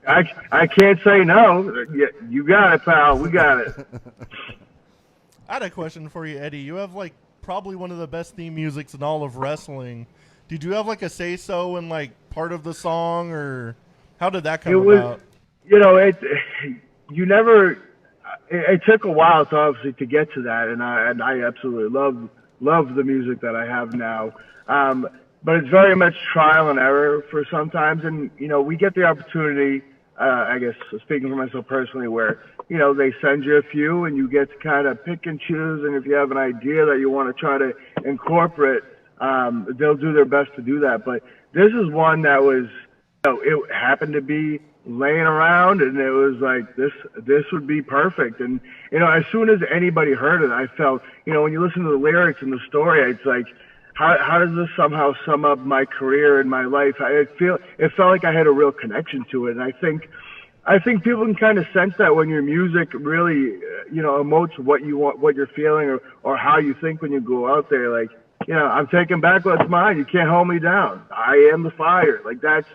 I can't say no. You got it, pal. We got it. I had a question for you, Eddie. You have probably one of the best theme musics in all of wrestling. Did you have a say so in part of the song, or how did that come about? It took a while to get to that, and I absolutely love the music that I have now. But it's very much trial and error for sometimes. And, we get the opportunity, I guess, speaking for myself personally, where, they send you a few and you get to kind of pick and choose. And if you have an idea that you want to try to incorporate, they'll do their best to do that. But this is one that was, it happened to be laying around, and it was like, this would be perfect. And as soon as anybody heard it, I felt, when you listen to the lyrics and the story, it's like, how does this somehow sum up my career and my life? It felt like I had a real connection to it. And I think people can kind of sense that when your music really emotes what you want, what you're feeling, or how you think when you go out there. Like, I'm taking back what's mine. You can't hold me down. I am the fire. Like, that's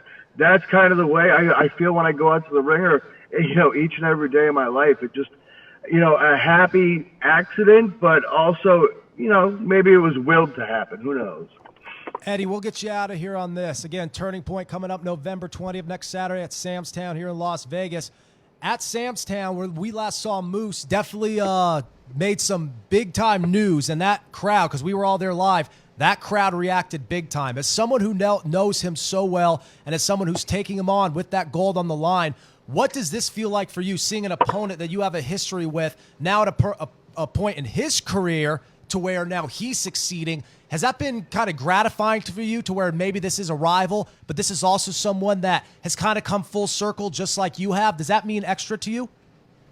kind of the way I feel when I go out to the ringer, each and every day of my life. It just, a happy accident, but also, maybe it was willed to happen. Who knows? Eddie, we'll get you out of here on this. Again, Turning Point coming up November 20th, next Saturday at Sam's Town here in Las Vegas. At Sam's Town, where we last saw Moose, definitely made some big-time news. And that crowd, because we were all there live, that crowd reacted big time. As someone who knows him so well, and as someone who's taking him on with that gold on the line, what does this feel like for you, seeing an opponent that you have a history with now at a point in his career to where now he's succeeding? Has that been kind of gratifying for you, to where maybe this is a rival, but this is also someone that has kind of come full circle just like you have? Does that mean extra to you?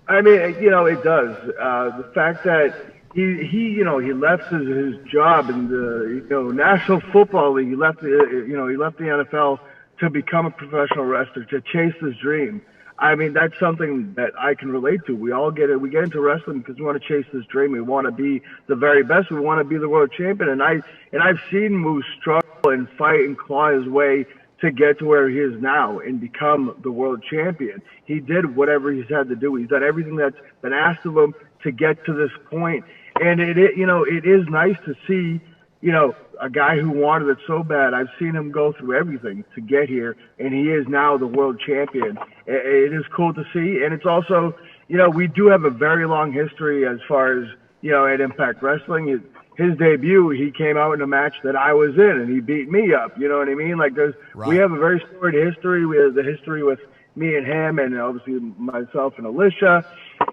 I mean, it does. The fact that he left his job in the National Football League. He left the NFL to become a professional wrestler, to chase this dream. I mean, that's something that I can relate to. We all get it. We get into wrestling because we want to chase this dream. We want to be the very best. We want to be the world champion. And I've seen Moose struggle and fight and claw his way to get to where he is now and become the world champion. He did whatever he's had to do. He's done everything that's been asked of him to get to this point. And it is nice to see, a guy who wanted it so bad. I've seen him go through everything to get here, and he is now the world champion. It is cool to see. And it's also, we do have a very long history as far as, at Impact Wrestling. his debut, he came out in a match that I was in, and he beat me up. You know what I mean? Like, we have a very storied history. We have the history with me and him, and obviously myself and Alicia.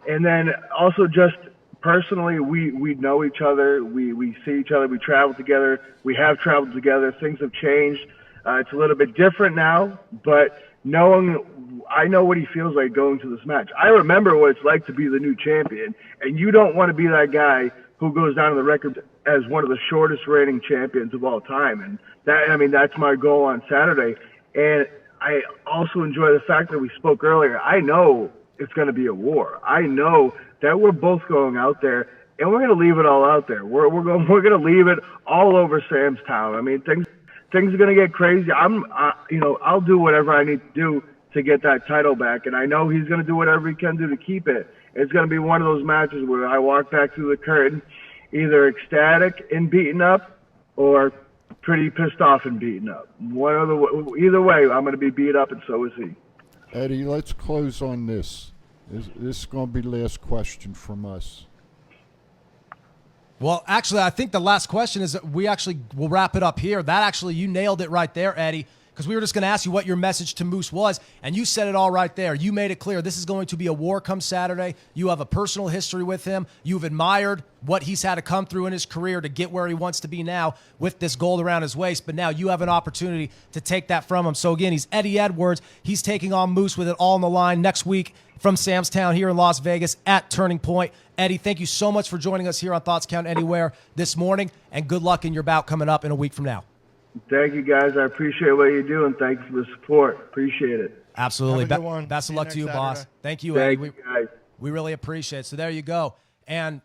And then also just personally, we know each other. We see each other. We travel together. We have traveled together. Things have changed. It's a little bit different now, but I know what he feels like going to this match. I remember what it's like to be the new champion, and you don't want to be that guy who goes down to the record as one of the shortest reigning champions of all time. And that's my goal on Saturday. And I also enjoy the fact that we spoke earlier. I know it's going to be a war. I know that we're both going out there, and we're going to leave it all out there. We're going to leave it all over Sam's Town. I mean, things are going to get crazy. I'll do whatever I need to do to get that title back, and I know he's going to do whatever he can do to keep it. It's going to be one of those matches where I walk back through the curtain either ecstatic and beaten up or pretty pissed off and beaten up. Either way, I'm going to be beat up, and so is he. Eddie, let's close on this. This is going to be the last question from us. Well, actually, I think the last question is that we'll wrap it up here. You nailed it right there, Eddie, because we were just going to ask you what your message to Moose was, and you said it all right there. You made it clear this is going to be a war come Saturday. You have a personal history with him. You've admired what he's had to come through in his career to get where he wants to be now with this gold around his waist, but now you have an opportunity to take that from him. So again, he's Eddie Edwards. He's taking on Moose with it all on the line next week from Sam's Town here in Las Vegas at Turning Point. Eddie, thank you so much for joining us here on Thoughts Count Anywhere this morning, and good luck in your bout coming up in a week from now. Thank you, guys. I appreciate what you do, and thank you for the support. Appreciate it. Absolutely. Have a good one. Best of luck to you, Saturday. boss. Thank you, Eddie. Thank you, guys. We really appreciate it. So there you go. And,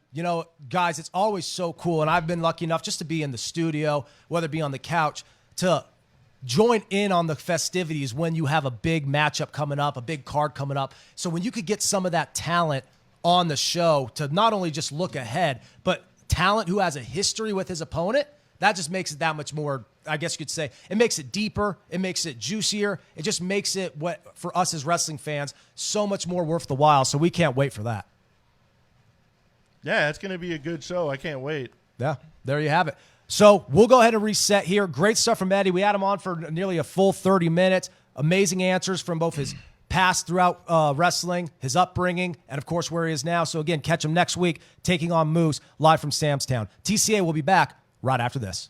guys, it's always so cool, and I've been lucky enough just to be in the studio, whether it be on the couch, to join in on the festivities when you have a big matchup coming up, a big card coming up. So when you could get some of that talent on the show to not only just look ahead, but talent who has a history with his opponent, that just makes it that much more, I guess you could say, it makes it deeper, it makes it juicier, it just makes it, for us as wrestling fans, so much more worth the while. So we can't wait for that. Yeah, it's going to be a good show. I can't wait. Yeah, there you have it. So we'll go ahead and reset here. Great stuff from Eddie. We had him on for nearly a full 30 minutes. Amazing answers from both his past throughout wrestling, his upbringing, and, of course, where he is now. So, again, catch him next week taking on Moose live from Sam's Town. TCA will be back right after this.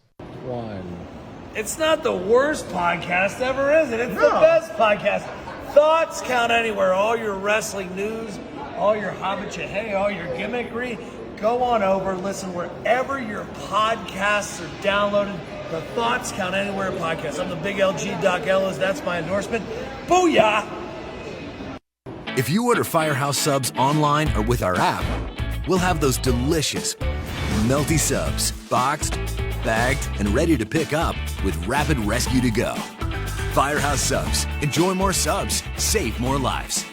It's not the worst podcast ever, is it? It's the best podcast. Thoughts count anywhere. All your wrestling news, all your hobbit all your gimmickry. Go on over, listen wherever your podcasts are downloaded. The Thoughts Count Anywhere podcast. I'm the big LG Doc Ellis. That's my endorsement. Booyah! If you order Firehouse subs online or with our app, we'll have those delicious, melty subs boxed, bagged, and ready to pick up with rapid rescue to go. Firehouse Subs. Enjoy more subs. Save more lives.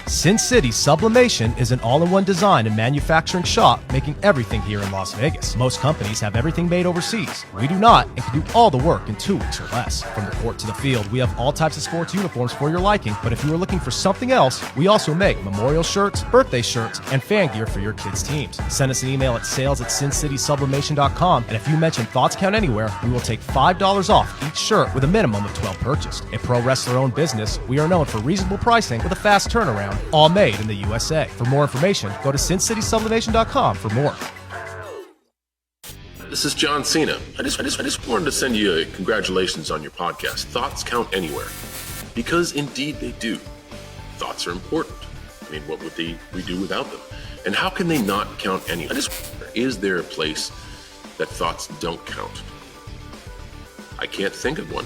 Sin City Sublimation is an all-in-one design and manufacturing shop making everything here in Las Vegas. Most companies have everything made overseas. We do not and can do all the work in 2 weeks or less. From the court to the field, we have all types of sports uniforms for your liking, but if you are looking for something else, we also make memorial shirts, birthday shirts, and fan gear for your kids' teams. Send us an email at sales@sincitysublimation.com, and if you mention Thoughts Count Anywhere, we will take $5 off each shirt with a minimum of 12 purchased. A pro wrestler-owned business, we are known for reasonable pricing with a fast turnaround, all made in the USA. For more information, go to sincitysublimation.com for more. This is John Cena. I just wanted to send you a congratulations on your podcast. Thoughts count anywhere. Because indeed they do. Thoughts are important. I mean, what would we do without them? And how can they not count anywhere? Is there a place that thoughts don't count? I can't think of one.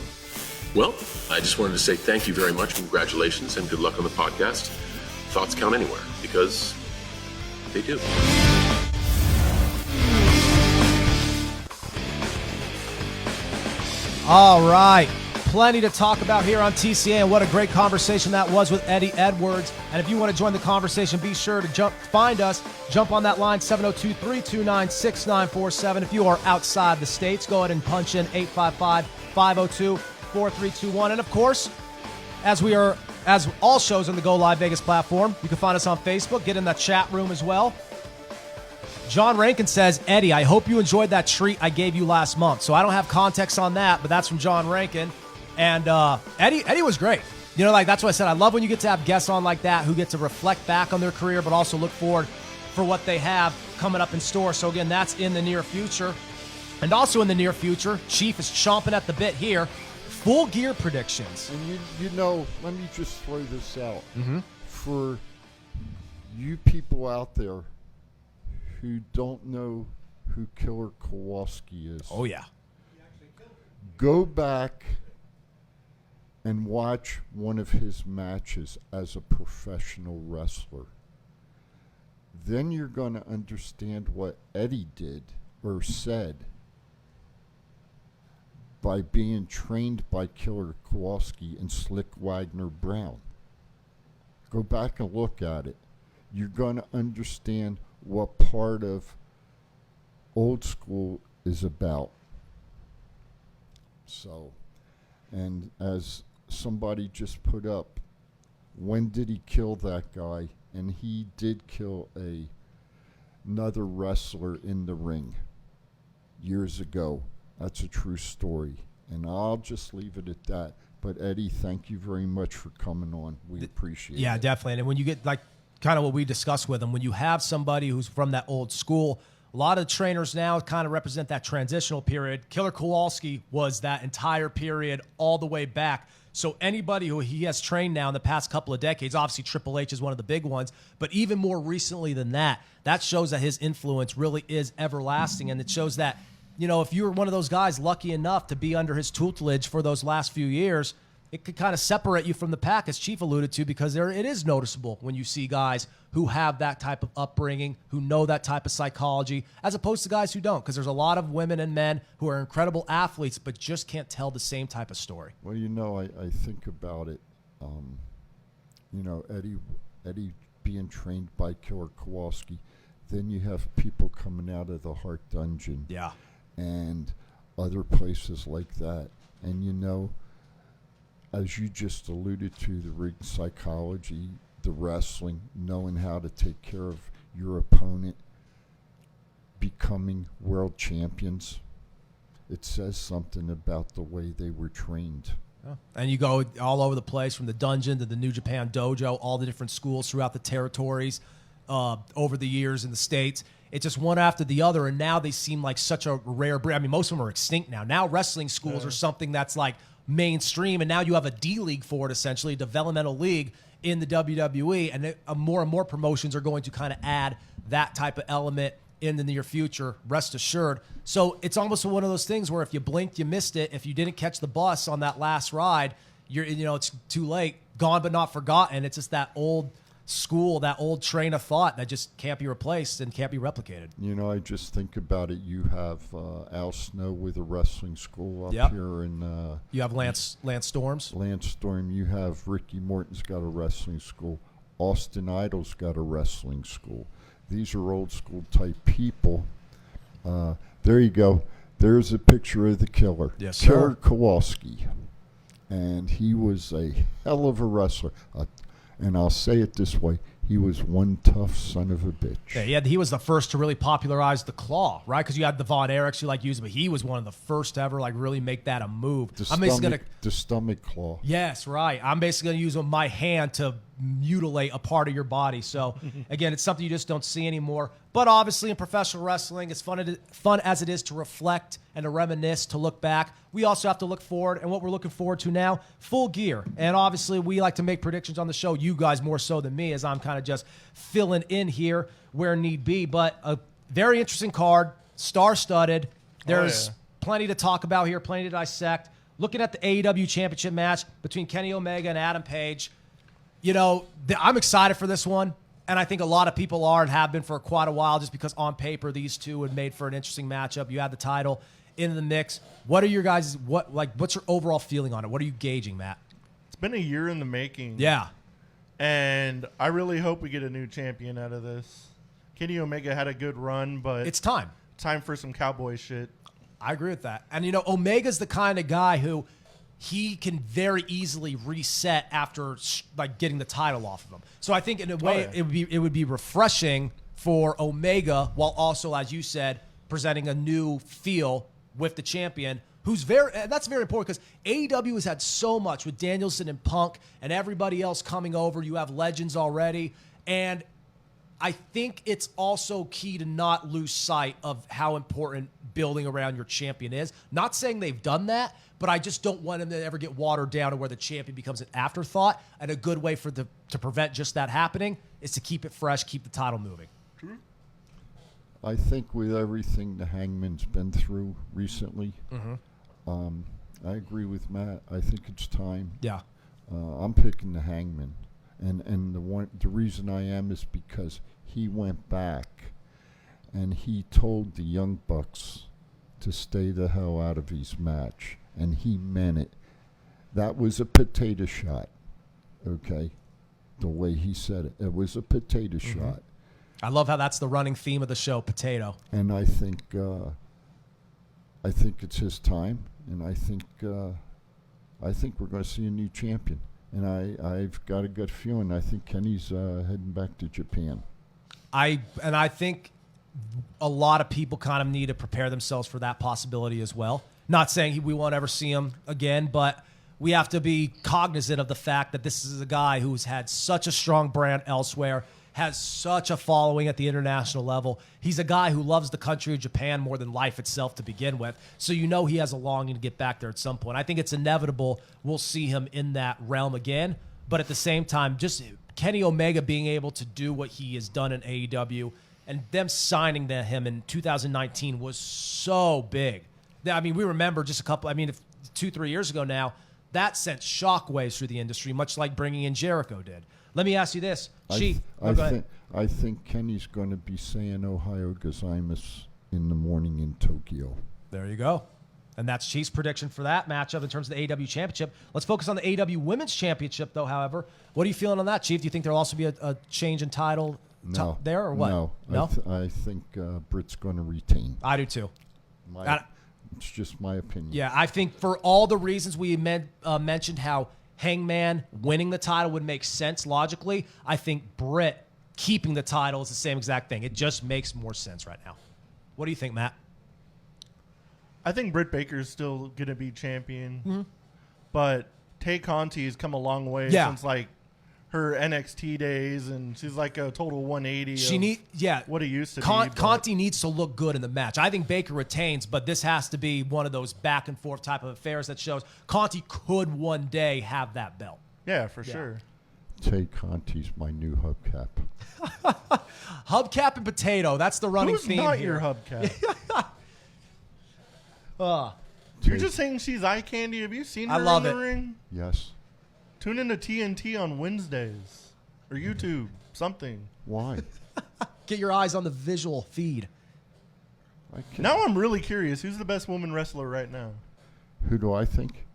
Well, I just wanted to say thank you very much, congratulations, and good luck on the podcast. Thoughts count anywhere, because they do. All right. Plenty to talk about here on TCA, and what a great conversation that was with Eddie Edwards. And if you want to join the conversation, be sure to find us. Jump on that line, 702-329-6947. If you are outside the States, go ahead and punch in 855-502-4321. And, of course, as all shows on the Go Live Vegas platform, you can find us on Facebook. Get in the chat room as well. John Rankin says, Eddie, I hope you enjoyed that treat I gave you last month. So I don't have context on that, but that's from John Rankin. And Eddie was great. You know, like that's what I said. I love when you get to have guests on like that who get to reflect back on their career, but also look forward for what they have coming up in store. So again, that's in the near future. And also in the near future, Chief is chomping at the bit here. Full Gear predictions. And you know, let me just throw this out. For you people out there who don't know who Killer Kowalski is. Oh, yeah. Go back and watch one of his matches as a professional wrestler. Then you're going to understand what Eddie did or said by being trained by Killer Kowalski and Slick Wagner Brown. Go back and look at it. You're going to understand what part of old school is about. So, and as somebody just put up, when did he kill that guy? And he did kill another wrestler in the ring years ago. That's a true story. And I'll just leave it at that. But Eddie, thank you very much for coming on. We appreciate it. Yeah, definitely. And when you get like kind of what we discussed with him, when you have somebody who's from that old school, a lot of the trainers now kind of represent that transitional period. Killer Kowalski was that entire period all the way back. So anybody who he has trained now in the past couple of decades, obviously Triple H is one of the big ones, but even more recently than that, that shows that his influence really is everlasting. And it shows that, you know, if you were one of those guys lucky enough to be under his tutelage for those last few years, it could kind of separate you from the pack, as Chief alluded to, because it is noticeable when you see guys who have that type of upbringing, who know that type of psychology, as opposed to guys who don't, because there's a lot of women and men who are incredible athletes but just can't tell the same type of story. Well, you know, I think about it. You know, Eddie being trained by Killer Kowalski. Then you have people coming out of the Heart Dungeon. Yeah. And other places like that. And, you know, as you just alluded to, the ring psychology, the wrestling, knowing how to take care of your opponent, becoming world champions, it says something about the way they were trained. Yeah. And you go all over the place, from the dungeon to the New Japan dojo, all the different schools throughout the territories over the years in the States. It's just one after the other, and now they seem like such a rare breed. I mean, most of them are extinct now. Now wrestling schools are something that's like mainstream, and now you have a D-League for it, essentially, a developmental league in the WWE, and more and more promotions are going to kind of add that type of element in the near future, rest assured. So it's almost one of those things where if you blinked, you missed it. If you didn't catch the bus on that last ride, it's too late, gone but not forgotten. It's just that old school, that old train of thought that just can't be replaced and can't be replicated. You know, I just think about it. You have Al Snow with a wrestling school up here in... you have Lance Storms. Lance Storm. You have Ricky Morton's got a wrestling school. Austin Idol's got a wrestling school. These are old school type people. There you go. There's a picture of the killer. Yes, Killer sir. Kowalski. And he was a hell of a wrestler. And I'll say it this way, he was one tough son of a bitch. Yeah, he was the first to really popularize the claw, right? Because you had the Von Erichs who used it, but he was one of the first to ever really make that a move. The stomach claw. Yes, right. I'm basically going to use my hand to mutilate a part of your body. So, again, it's something you just don't see anymore. But obviously in professional wrestling, as fun as it is to reflect and to reminisce, to look back, we also have to look forward. And what we're looking forward to now, Full Gear. And obviously we like to make predictions on the show, you guys more so than me, as I'm kind of just filling in here where need be. But a very interesting card, star-studded. There's plenty to talk about here, plenty to dissect. Looking at the AEW Championship match between Kenny Omega and Adam Page, you know, I'm excited for this one. And I think a lot of people are and have been for quite a while, just because on paper these two had made for an interesting matchup. You had the title in the mix. What are your guys? What's your overall feeling on it? What are you gauging, Matt? It's been a year in the making. Yeah, and I really hope we get a new champion out of this. Kenny Omega had a good run, but it's time for some cowboy shit. I agree with that. And you know, Omega's the kind of guy who he can very easily reset after getting the title off of him. So I think in a way it would be refreshing for Omega, while also, as you said, presenting a new feel with the champion, and that's very important because AEW has had so much with Danielson and Punk and everybody else coming over. You have legends already. And I think it's also key to not lose sight of how important building around your champion is. Not saying they've done that, but I just don't want him to ever get watered down to where the champion becomes an afterthought. And a good way to prevent just that happening is to keep it fresh, keep the title moving. I think with everything the Hangman's been through recently, I agree with Matt. I think it's time. Yeah. I'm picking the Hangman. And the reason I am is because he went back and he told the Young Bucks to stay the hell out of his match. And he meant it. That was a potato shot, okay? The way he said it. It was a potato shot. I love how that's the running theme of the show, potato. And I think it's his time, and I think we're going to see a new champion. And I've got a good feeling. I think Kenny's heading back to Japan. I think a lot of people kind of need to prepare themselves for that possibility as well. Not saying we won't ever see him again, but we have to be cognizant of the fact that this is a guy who's had such a strong brand elsewhere, has such a following at the international level. He's a guy who loves the country of Japan more than life itself to begin with. So you know he has a longing to get back there at some point. I think it's inevitable we'll see him in that realm again. But at the same time, just Kenny Omega being able to do what he has done in AEW and them signing him in 2019 was so big. I mean, we remember just 2-3 years ago now, that sent shockwaves through the industry, much like bringing in Jericho did. Let me ask you this. Chief. I think Kenny's going to be saying Ohio Gozaimasu in the morning in Tokyo. There you go. And that's Chief's prediction for that matchup in terms of the AEW Championship. Let's focus on the AEW Women's Championship, though, however. What are you feeling on that, Chief? Do you think there'll also be a change in title there or what? No? I think Britt's going to retain. I do, too. It's just my opinion. Yeah, I think for all the reasons we mentioned how Hangman winning the title would make sense logically, I think Britt keeping the title is the same exact thing. It just makes more sense right now. What do you think, Matt? I think Britt Baker's still going to be champion, but Tay Conti has come a long way since like her NXT days, and she's like a total 180 what it used to be. Conti needs to look good in the match. I think Baker retains, but this has to be one of those back and forth type of affairs that shows Conti could one day have that belt. Yeah, for sure. Tay Conti's my new hubcap. Hubcap and potato. That's the running theme not here. Your hubcap? You're just saying she's eye candy. Have you seen her in the ring? Yes. Tune into TNT on Wednesdays or YouTube, something. Why? Get your eyes on the visual feed. Now I'm really curious. Who's the best woman wrestler right now? Who do I think?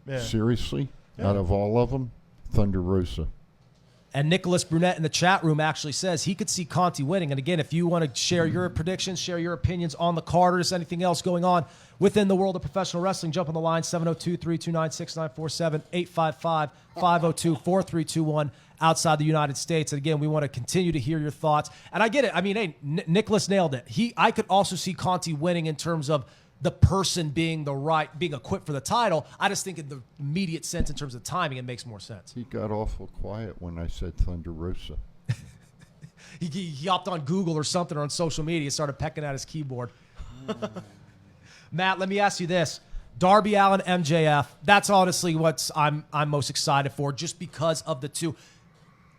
Yeah. Seriously? Yeah. Out of all of them? Thunder Rosa. And Nicholas Brunette in the chat room actually says he could see Conti winning. And again, if you want to share your predictions, share your opinions on the Carters, anything else going on within the world of professional wrestling, jump on the line, 702-329-6947, 855-502-4321 outside the United States. And again, we want to continue to hear your thoughts. And I get it. I mean, hey, Nicholas nailed it. I could also see Conti winning in terms of the person being equipped for the title. I just think in the immediate sense, in terms of timing, it makes more sense. He got awful quiet when I said Thunder Rosa. he hopped on Google or something or on social media, started pecking at his keyboard. Matt, let me ask you this. Darby Allin, MJF, that's honestly what I'm most excited for, just because of the two.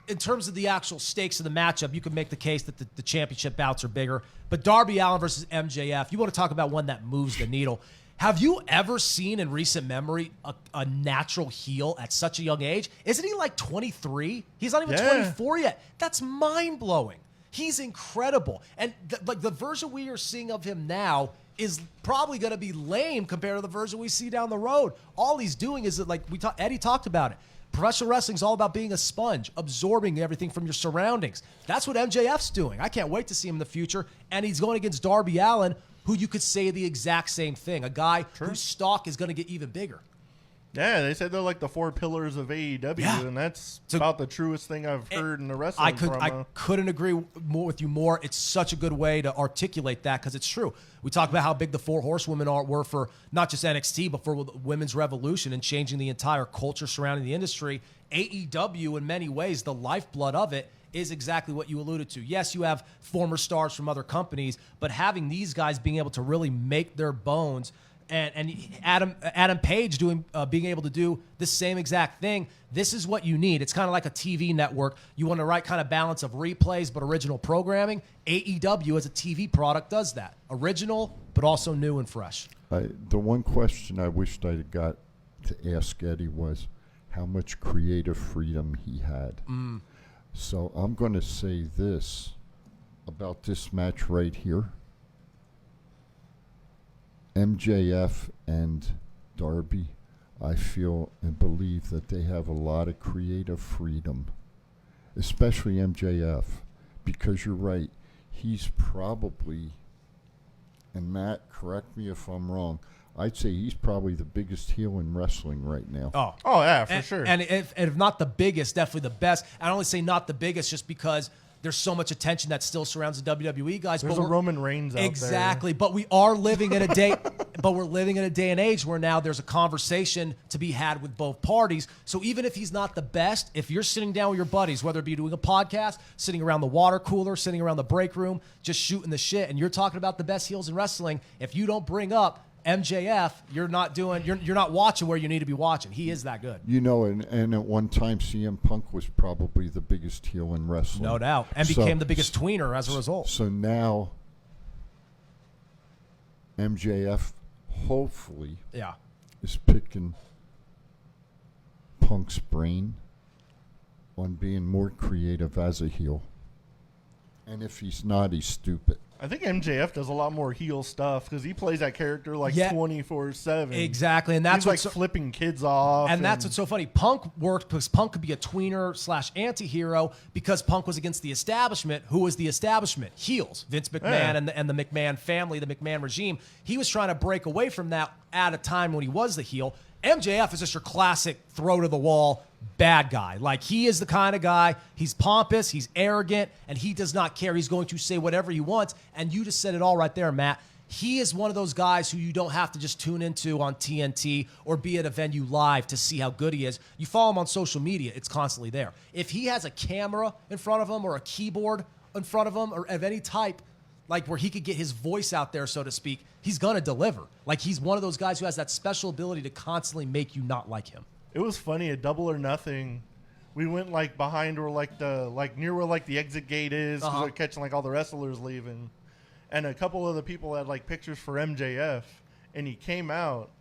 In terms of the actual stakes of the matchup, you can make the case that the championship bouts are bigger. But Darby Allin versus MJF, you want to talk about one that moves the needle. Have you ever seen in recent memory a natural heel at such a young age? Isn't he like 23? He's not even 24 yet. That's mind-blowing. He's incredible. And the version we are seeing of him now is probably going to be lame compared to the version we see down the road. All he's doing is that, like Eddie talked about it. Professional wrestling is all about being a sponge, absorbing everything from your surroundings. That's what MJF's doing. I can't wait to see him in the future. And he's going against Darby Allin, who you could say the exact same thing. A guy whose stock is going to get even bigger. Yeah, they said they're like the 4 pillars of AEW, Yeah. and that's So- about the truest thing I've heard in the wrestling promo. I couldn't agree more with you more. It's such a good way to articulate that because it's true. We talk about how big the 4 horsewomen were for not just NXT, but for women's revolution and changing the entire culture surrounding the industry. AEW, in many ways, the lifeblood of it is exactly what you alluded to. Yes, you have former stars from other companies, but having these guys being able to really make their bones, and Adam Page being able to do the same exact thing. This is what you need. It's kind of like a TV network. You want the right kind of balance of replays but original programming. AEW as a TV product does that. Original, but also new and fresh. The one question I wished I had got to ask Eddie was how much creative freedom he had. So I'm going to say this about this match right here. MJF and Darby, I feel and believe that they have a lot of creative freedom, especially MJF, because you're right, he's probably, and Matt, correct me if I'm wrong, I'd say he's probably the biggest heel in wrestling right now. Oh yeah, for sure. And if not the biggest, definitely the best. I only say not the biggest just because there's so much attention that still surrounds the WWE guys. There's a Roman Reigns out there. Exactly. But we are living in a day but we're living in a day and age where now there's a conversation to be had with both parties. So even if he's not the best, if you're sitting down with your buddies, whether it be doing a podcast, sitting around the water cooler, sitting around the break room, just shooting the shit, and you're talking about the best heels in wrestling, if you don't bring up MJF, you're not watching where you need to be watching. He is that good. You know, and at one time, CM Punk was probably the biggest heel in wrestling. No doubt. And became the biggest tweener as a result. So now, MJF, hopefully, is picking Punk's brain on being more creative as a heel. And if he's not, he's stupid. I think MJF does a lot more heel stuff because he plays that character like 24/7. Exactly, and that's he's like flipping kids off. And that's what's so funny. Punk worked because Punk could be a tweener / anti-hero because Punk was against the establishment. Who was the establishment? Heels. Vince McMahon and the McMahon family, the McMahon regime. He was trying to break away from that at a time when he was the heel. MJF is just your classic throw to the wall bad guy. Like, he is the kind of guy, he's pompous, he's arrogant, and he does not care. He's going to say whatever he wants. And you just said it all right there, Matt. He is one of those guys who you don't have to just tune into on TNT or be at a venue live to see how good he is. You follow him on social media, it's constantly there. If he has a camera in front of him or a keyboard in front of him or of any type, like where he could get his voice out there, so to speak, he's going to deliver. Like, he's one of those guys who has that special ability to constantly make you not like him. It was funny at Double or Nothing. We went like behind where near where like the exit gate is because they're catching like all the wrestlers leaving, and a couple of the people had like pictures for MJF, and he came out,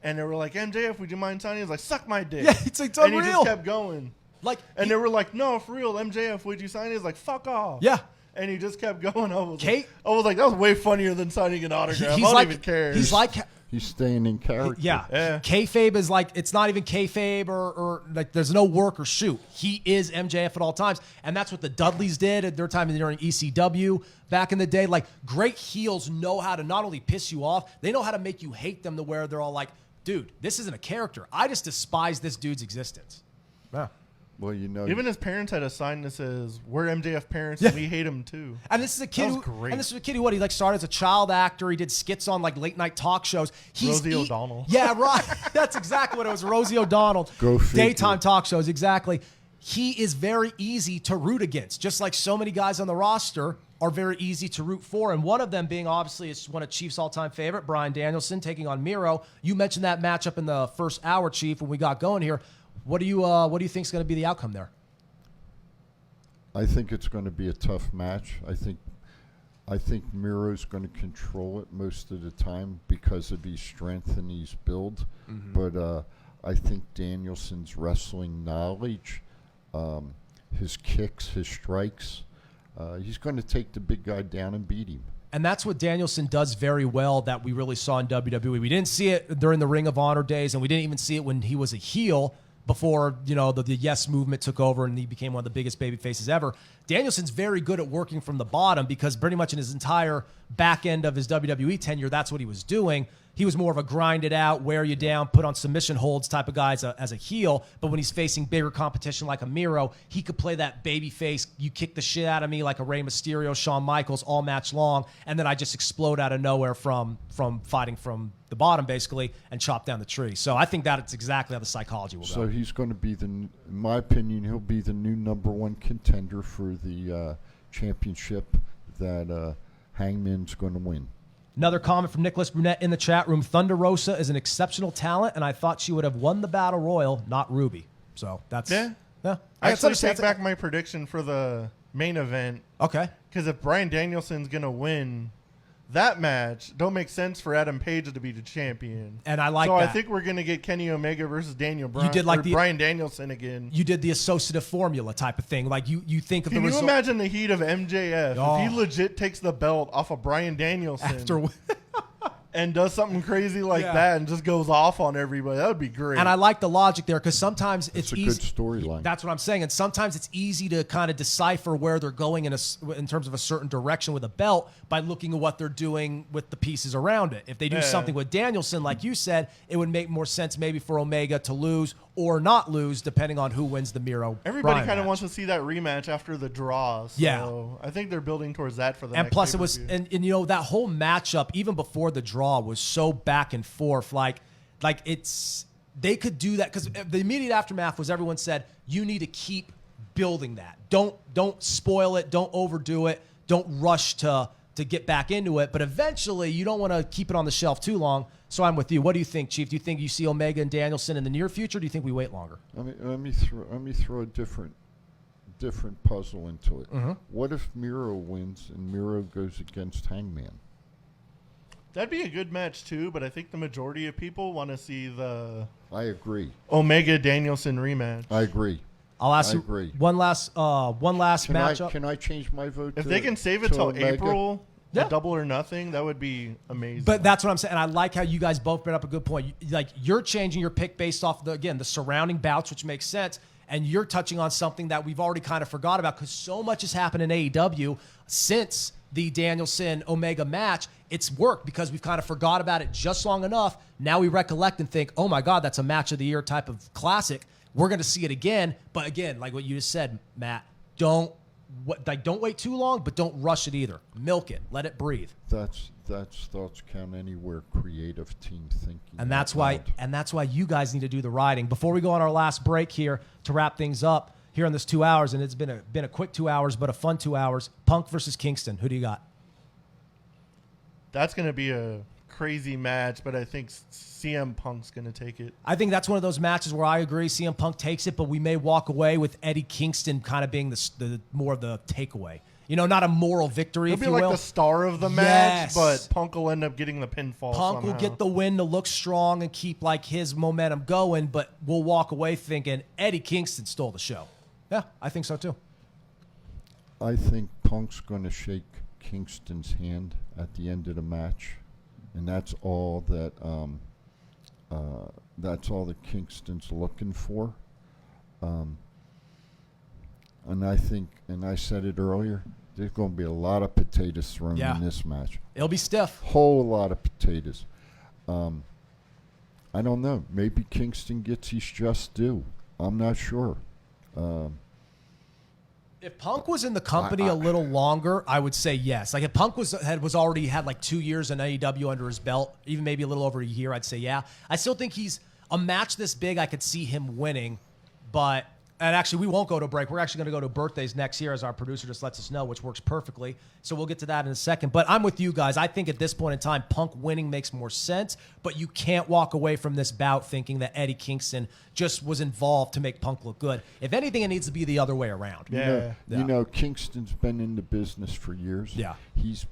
and they were like, "MJF, would you mind signing?" He was like, "Suck my dick." Yeah, it's like unreal. And he just kept going. Like, and they were like, "No, for real, MJF, would you sign?" He was like, "Fuck off." Yeah. And he just kept going. I was like, that was way funnier than signing an autograph. I don't even care. He's like, he's staying in character. yeah. Kayfabe is like, it's not even kayfabe or like there's no work or shoot. He is MJF at all times. And that's what the Dudleys did at their time during ECW back in the day. Like, great heels know how to not only piss you off, they know how to make you hate them to where they're all like, dude, this isn't a character. I just despise this dude's existence. Yeah. Well, you know, even his parents had a sign that says, "We're MJF parents, and we hate him too." And this is a kid. Great. And this is a kid who he like started as a child actor. He did skits on like late night talk shows. Rosie O'Donnell. Yeah, right. That's exactly what it was. Rosie O'Donnell. Go figure. Daytime talk shows. Exactly. He is very easy to root against, just like so many guys on the roster are very easy to root for. And one of them being obviously is one of Chief's all-time favorite, Bryan Danielson, taking on Miro. You mentioned that matchup in the first hour, Chief, when we got going here. What do you think is going to be the outcome there? I think it's going to be a tough match. I think Miro's going to control it most of the time because of his strength and his build. Mm-hmm. But I think Danielson's wrestling knowledge, his kicks, his strikes, he's going to take the big guy down and beat him. And that's what Danielson does very well that we really saw in WWE. We didn't see it during the Ring of Honor days, and we didn't even see it when he was a heel before, you know, the Yes movement took over and he became one of the biggest baby faces ever. Danielson's very good at working from the bottom because pretty much in his entire back end of his WWE tenure, that's what he was doing. he was more of a grind it out, wear you down, put on submission holds type of guy as a heel. But when he's facing bigger competition like a Miro, he could play that baby face. You kick the shit out of me like a Rey Mysterio, Shawn Michaels all match long, and then I just explode out of nowhere from fighting from the bottom basically and chop down the tree. So I think that's exactly how the psychology will go. So he's going to be in my opinion, he'll be the new #1 contender for the championship that Hangman's going to win. Another comment from Nicholas Brunette in the chat room. Thunder Rosa is an exceptional talent, and I thought she would have won the Battle Royal, not Ruby. So that's... Yeah. I Actually, take back my prediction for the main event. Okay. Because if Bryan Danielson's going to win that match, don't make sense for Adam Page to be the champion. And I like that. that. So I think we're going to get Kenny Omega versus Daniel Bryan. You did like Bryan Danielson again. You did the associative formula type of thing. Like you think of Can the you imagine the heat of MJF if he legit takes the belt off of Bryan Danielson after and does something crazy like that and just goes off on everybody? That would be great. And I like the logic there because sometimes it's a easy. good storyline. That's what I'm saying. And sometimes it's easy to kind of decipher where they're going in terms of a certain direction with a belt by looking at what they're doing with the pieces around it. If they do something with Danielson, like you said, it would make more sense maybe for Omega to lose or not lose, depending on who wins the Miro. Everybody kind of wants to see that rematch after the draw. So I think they're building towards that for the next plus, it pay-per-view. was, and you know, that whole matchup, even before the draw, was so back and forth. Like it's, they could do that because the immediate aftermath was everyone said, you need to keep building that. Don't spoil it. Don't overdo it. Don't rush to get back into it. But eventually, you don't want to keep it on the shelf too long. So I'm with you. What do you think, Chief? Do you think you see Omega and Danielson in the near future? Or do you think we wait longer? Let me throw a different puzzle into it. Mm-hmm. What if Miro wins and Miro goes against Hangman? That'd be a good match too, but I think the majority of people want to see the Omega Danielson rematch. I agree. I'll ask you one last matchup. Can I change my vote? If they can save it till April, Double or Nothing, that would be amazing. But that's what I'm saying. And I like how you guys both bring up a good point. Like you're changing your pick based off the surrounding bouts, which makes sense. And you're touching on something that we've already kind of forgot about because so much has happened in AEW since the Danielson-Omega match. It's worked because we've kind of forgot about it just long enough. Now we recollect and think, oh my God, that's a match of the year type of classic. We're going to see it again. But again, like what you just said, Matt, don't wait too long, but don't rush it either. Milk it. Let it breathe. That's Thoughts Count Anywhere creative team thinking. And that's why you guys need to do the writing. Before we go on our last break here to wrap things up here in this 2 hours, and it's been a quick 2 hours, but a fun 2 hours. Punk versus Kingston. Who do you got? That's going to be a crazy match, but I think CM Punk's going to take it. I think that's one of those matches where I agree CM Punk takes it, but we may walk away with Eddie Kingston kind of being the more of the takeaway. You know, not a moral victory, He'll if be you like will. the star of the match, but Punk will end up getting the pinfall Punk somehow. will get the win to look strong and keep like his momentum going, but we'll walk away thinking Eddie Kingston stole the show. Yeah, I think so too. I think Punk's going to shake Kingston's hand at the end of the match, and that's all that Kingston's looking for. And I think, and I said it earlier, there's going to be a lot of potatoes thrown in this match. It'll be stiff. Whole lot of potatoes. I don't know. Maybe Kingston gets his just due. I'm not sure. If Punk was in the company a little longer, I would say yes. Like if Punk was already had like 2 years in AEW under his belt, even maybe a little over a year, I'd say yeah. I still think he's a match this big. I could see him winning, but. And actually, we won't go to a break. We're actually going to go to birthdays next year, as our producer just lets us know, which works perfectly. So we'll get to that in a second. But I'm with you guys. I think at this point in time, Punk winning makes more sense. But you can't walk away from this bout thinking that Eddie Kingston just was involved to make Punk look good. If anything, it needs to be the other way around. You know, Kingston's been in the business for years. Yeah. He's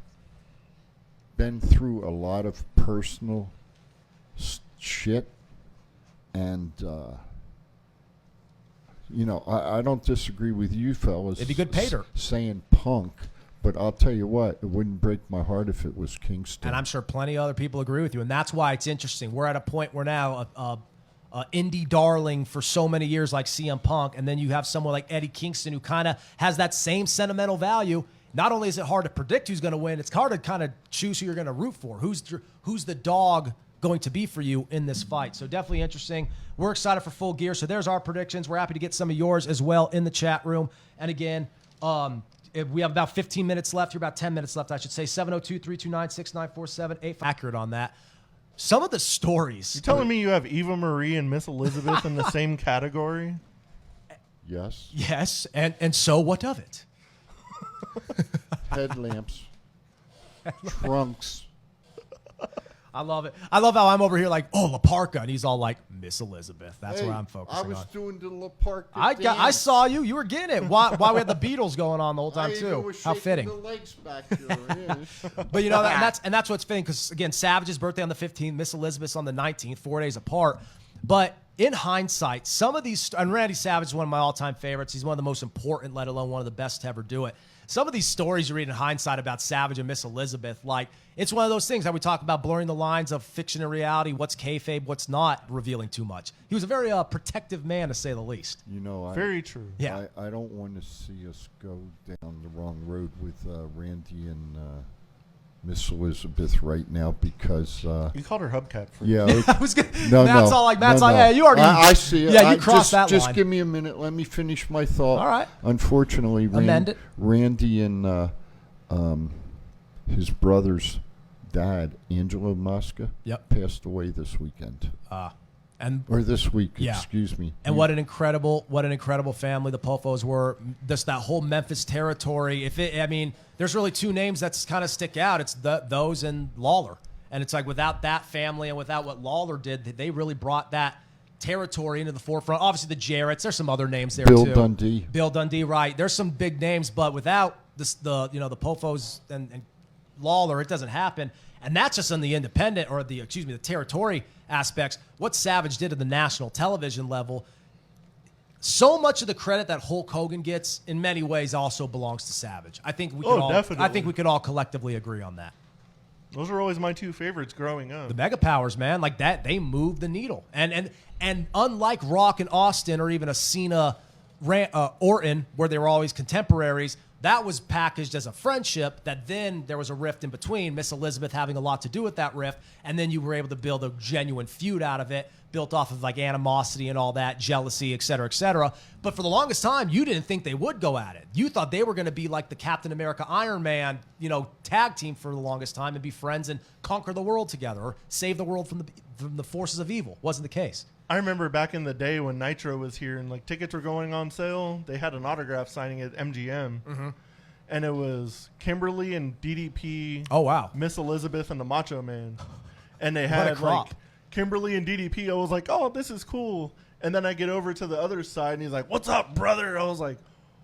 been through a lot of personal shit. And... you know, I don't disagree with you fellas. It'd be good pater. Saying Punk, but I'll tell you what, it wouldn't break my heart if it was Kingston. And I'm sure plenty of other people agree with you. And that's why it's interesting. We're at a point where now indie darling for so many years like CM Punk, and then you have someone like Eddie Kingston who kind of has that same sentimental value. Not only is it hard to predict who's going to win, it's hard to kind of choose who you're going to root for. Who's the dog going to be for you in this fight. So definitely interesting. We're excited for Full Gear. So there's our predictions. We're happy to get some of yours as well in the chat room. And again, if we have about 15 minutes left, or about 10 minutes left, I should say. 702-329-6947. Accurate on that. Some of the stories. You're telling me you have Eva Marie and Miss Elizabeth in the same category? Yes. Yes, and so what of it? Headlamps. Trunks. I love it. I love how I'm over here like, oh, La Parka, and he's all like, Miss Elizabeth. That's Hey, what I'm focusing I was on. doing the La Parka I dance. saw you. You were getting it. Why we had the Beatles going on the whole time I even too? was How shaking fitting. the legs back there. Yeah. But you know that's what's fitting because again, Savage's birthday on the 15th, Miss Elizabeth's on the 19th, 4 days apart. But in hindsight, some of these, and Randy Savage is one of my all-time favorites. He's one of the most important, let alone one of the best to ever do it. Some of these stories you read in hindsight about Savage and Miss Elizabeth, like it's one of those things that we talk about blurring the lines of fiction and reality, what's kayfabe, what's not, revealing too much. He was a very protective man, to say the least. You know, Very true. Yeah. I don't want to see us go down the wrong road with Randy and Miss Elizabeth right now because You called her hubcap first. yeah. I was gonna, No, Matt's no, all like, Matt's no, like, no. yeah, you already. I see it. Yeah, you crossed that just line. give me a minute. Let me finish my thought. All right. Unfortunately, Amend it. Randy and his brother's dad, Angelo Mosca, Yep. passed away this weekend. And Or this week, Yeah. excuse me. And what an incredible family the Pofos were. Just that whole Memphis territory. There's really two names that's kind of stick out. It's those and Lawler. And it's like without that family and without what Lawler did, they really brought that territory into the forefront. Obviously the Jarretts. There's some other names there Bill too. Dundee. Bill Dundee, right? There's some big names, but without the Pofos and Lawler, it doesn't happen. And that's just on the independent or the territory aspects. What Savage did at the national television level, so much of the credit that Hulk Hogan gets in many ways also belongs to Savage. I think we could all collectively agree on that. Those were always my two favorites growing up. The Mega Powers, man, like that, they moved the needle. And unlike Rock and Austin or even a Cena Orton, where they were always contemporaries, that was packaged as a friendship that then there was a rift in between, Miss Elizabeth having a lot to do with that rift, and then you were able to build a genuine feud out of it, built off of like animosity and all that, jealousy, et cetera, et cetera. But for the longest time, you didn't think they would go at it. You thought they were going to be like the Captain America Iron Man, tag team for the longest time and be friends and conquer the world together or save the world from the forces of evil. Wasn't the case. I remember back in the day when Nitro was here and like tickets were going on sale, they had an autograph signing at MGM. Mm-hmm. And it was Kimberly and DDP. Oh, wow. Miss Elizabeth and the Macho Man. And they had like Kimberly and DDP. I was like, oh, this is cool. And then I get over to the other side and he's like, what's up, brother? I was like,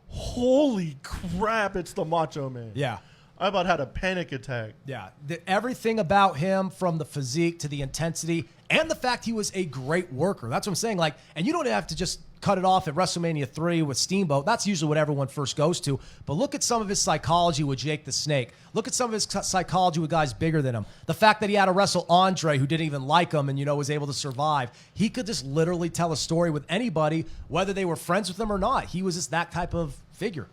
holy crap, it's the Macho Man. Yeah. I about had a panic attack. Yeah. Everything about him, from the physique to the intensity and the fact he was a great worker. That's what I'm saying. Like, and you don't have to just cut it off at WrestleMania 3 with Steamboat. That's usually what everyone first goes to. But look at some of his psychology with Jake the Snake. Look at some of his psychology with guys bigger than him. The fact that he had to wrestle Andre, who didn't even like him and, was able to survive. He could just literally tell a story with anybody, whether they were friends with him or not. He was just that type of figure.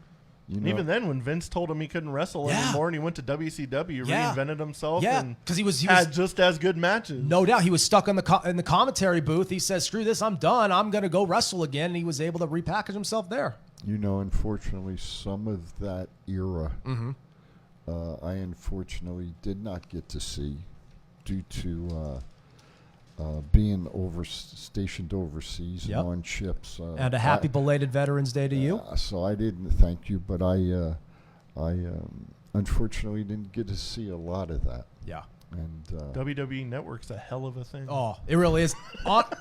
Even then, when Vince told him he couldn't wrestle anymore and he went to WCW, reinvented himself and because he was had just as good matches. No doubt. He was stuck in the commentary booth. He says, screw this, I'm done. I'm going to go wrestle again. And he was able to repackage himself there. Unfortunately, some of that era, I unfortunately did not get to see due to being stationed overseas and on ships. And a happy belated Veterans Day to you. So I didn't thank you, but I unfortunately didn't get to see a lot of that. Yeah. And WWE Network's a hell of a thing. Oh, it really is.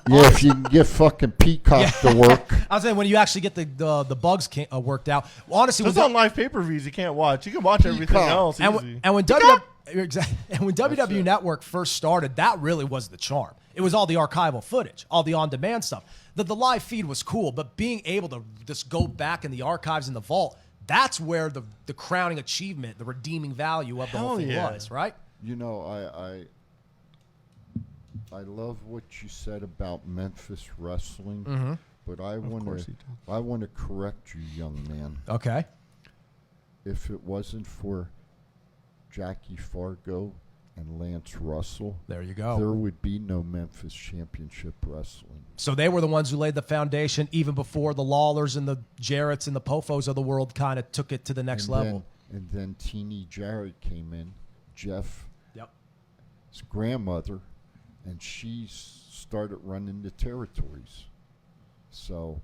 If you can get fucking Peacock to work. I was saying, when you actually get the bugs worked out. Honestly, it's on live pay-per-views. You can't watch. You can watch everything else easy. And when WWE Network first started, that really was the charm. It was all the archival footage, all the on-demand stuff. The live feed was cool, but being able to just go back in the archives in the vault, that's where the crowning achievement, the redeeming value of the whole thing was, right? I love what you said about Memphis wrestling, but I want to correct you, young man. Okay. If it wasn't for Jackie Fargo and Lance Russell, There you go. there would be no Memphis Championship Wrestling. So they were the ones who laid the foundation even before the Lawlers and the Jarretts and the Pofos of the world kind of took it to the next level. And then Teenie Jarrett came in, Jeff's Yep. grandmother, and she started running the territories. So,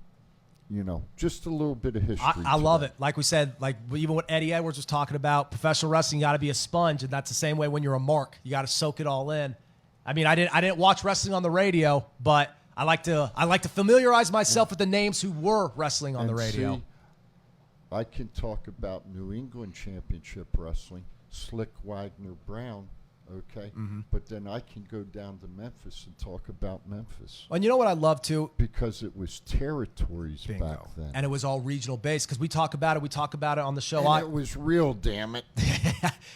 just a little bit of history. I love that. it. Like we said, like even what Eddie Edwards was talking about, professional wrestling, you got to be a sponge, and that's the same way when you're a mark. You got to soak it all in. I mean, I didn't watch wrestling on the radio, but I like to familiarize myself with the names who were wrestling on the radio. See, I can talk about New England Championship Wrestling, Slick Wagner Brown, okay? But then I can go down to Memphis and talk about Memphis. And you know what I love too? Because it was territories Bingo. back then. And it was all regional based because we talk about it. We talk about it on the show. And it was real, damn it.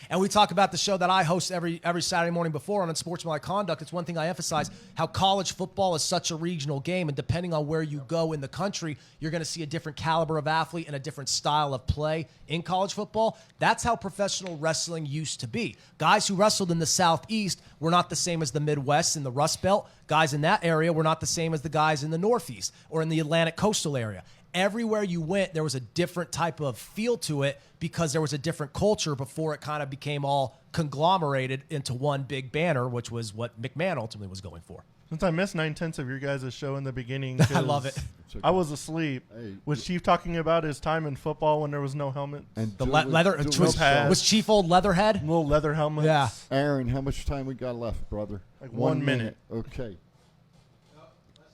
And we talk about the show that I host every Saturday morning before on Unsportsmanlike Conduct. It's one thing I emphasize, how college football is such a regional game, and depending on where you go in the country, you're going to see a different caliber of athlete and a different style of play in college football. That's how professional wrestling used to be. Guys who wrestled in the Southeast were not the same as the Midwest and the Rust Belt. Guys in that area were not the same as the guys in the Northeast or in the Atlantic coastal area. Everywhere you went, there was a different type of feel to it because there was a different culture before it kind of became all conglomerated into one big banner, which was what McMahon ultimately was going for. Since I missed 9/10 of your guys' show in the beginning, I love it. Okay. I was asleep. Hey, Was Chief talking about his time in football when there was no helmet? And The do leather it- do was, it pads. was Chief Old Leatherhead. Little leather helmets. Yeah. Aaron, how much time we got left, brother? Like 1 minute. Okay.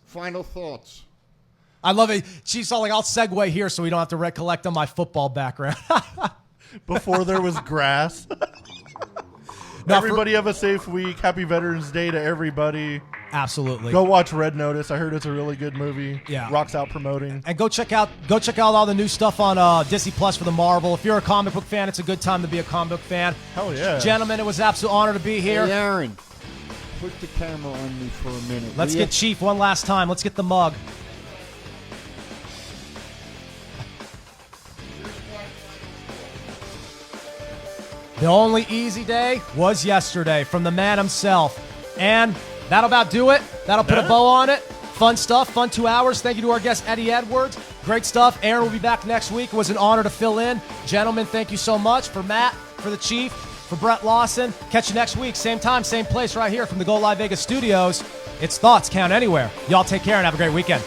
Final thoughts. I love it. Chief's all like, I'll segue here so we don't have to recollect on my football background. Before there was grass. No, Everybody have a safe week. Happy Veterans Day to everybody. Absolutely. Go watch Red Notice. I heard it's a really good movie. Yeah. Rock's out promoting. And go check out all the new stuff on Disney Plus for the Marvel. If you're a comic book fan, it's a good time to be a comic book fan. Hell yeah. Gentlemen, it was an absolute honor to be here. Hey, Aaron, put the camera on me for a minute. Let's will ya? get Chief one last time. Let's get the mug. The only easy day was yesterday from the man himself. And that'll about do it. That'll put a bow on it. Fun stuff, fun 2 hours. Thank you to our guest, Eddie Edwards. Great stuff. Aaron will be back next week. It was an honor to fill in. Gentlemen, thank you so much. For Matt, for the Chief, for Brett Lawson. Catch you next week. Same time, same place right here from the Go Live Vegas studios. It's Thoughts Count Anywhere. Y'all take care and have a great weekend.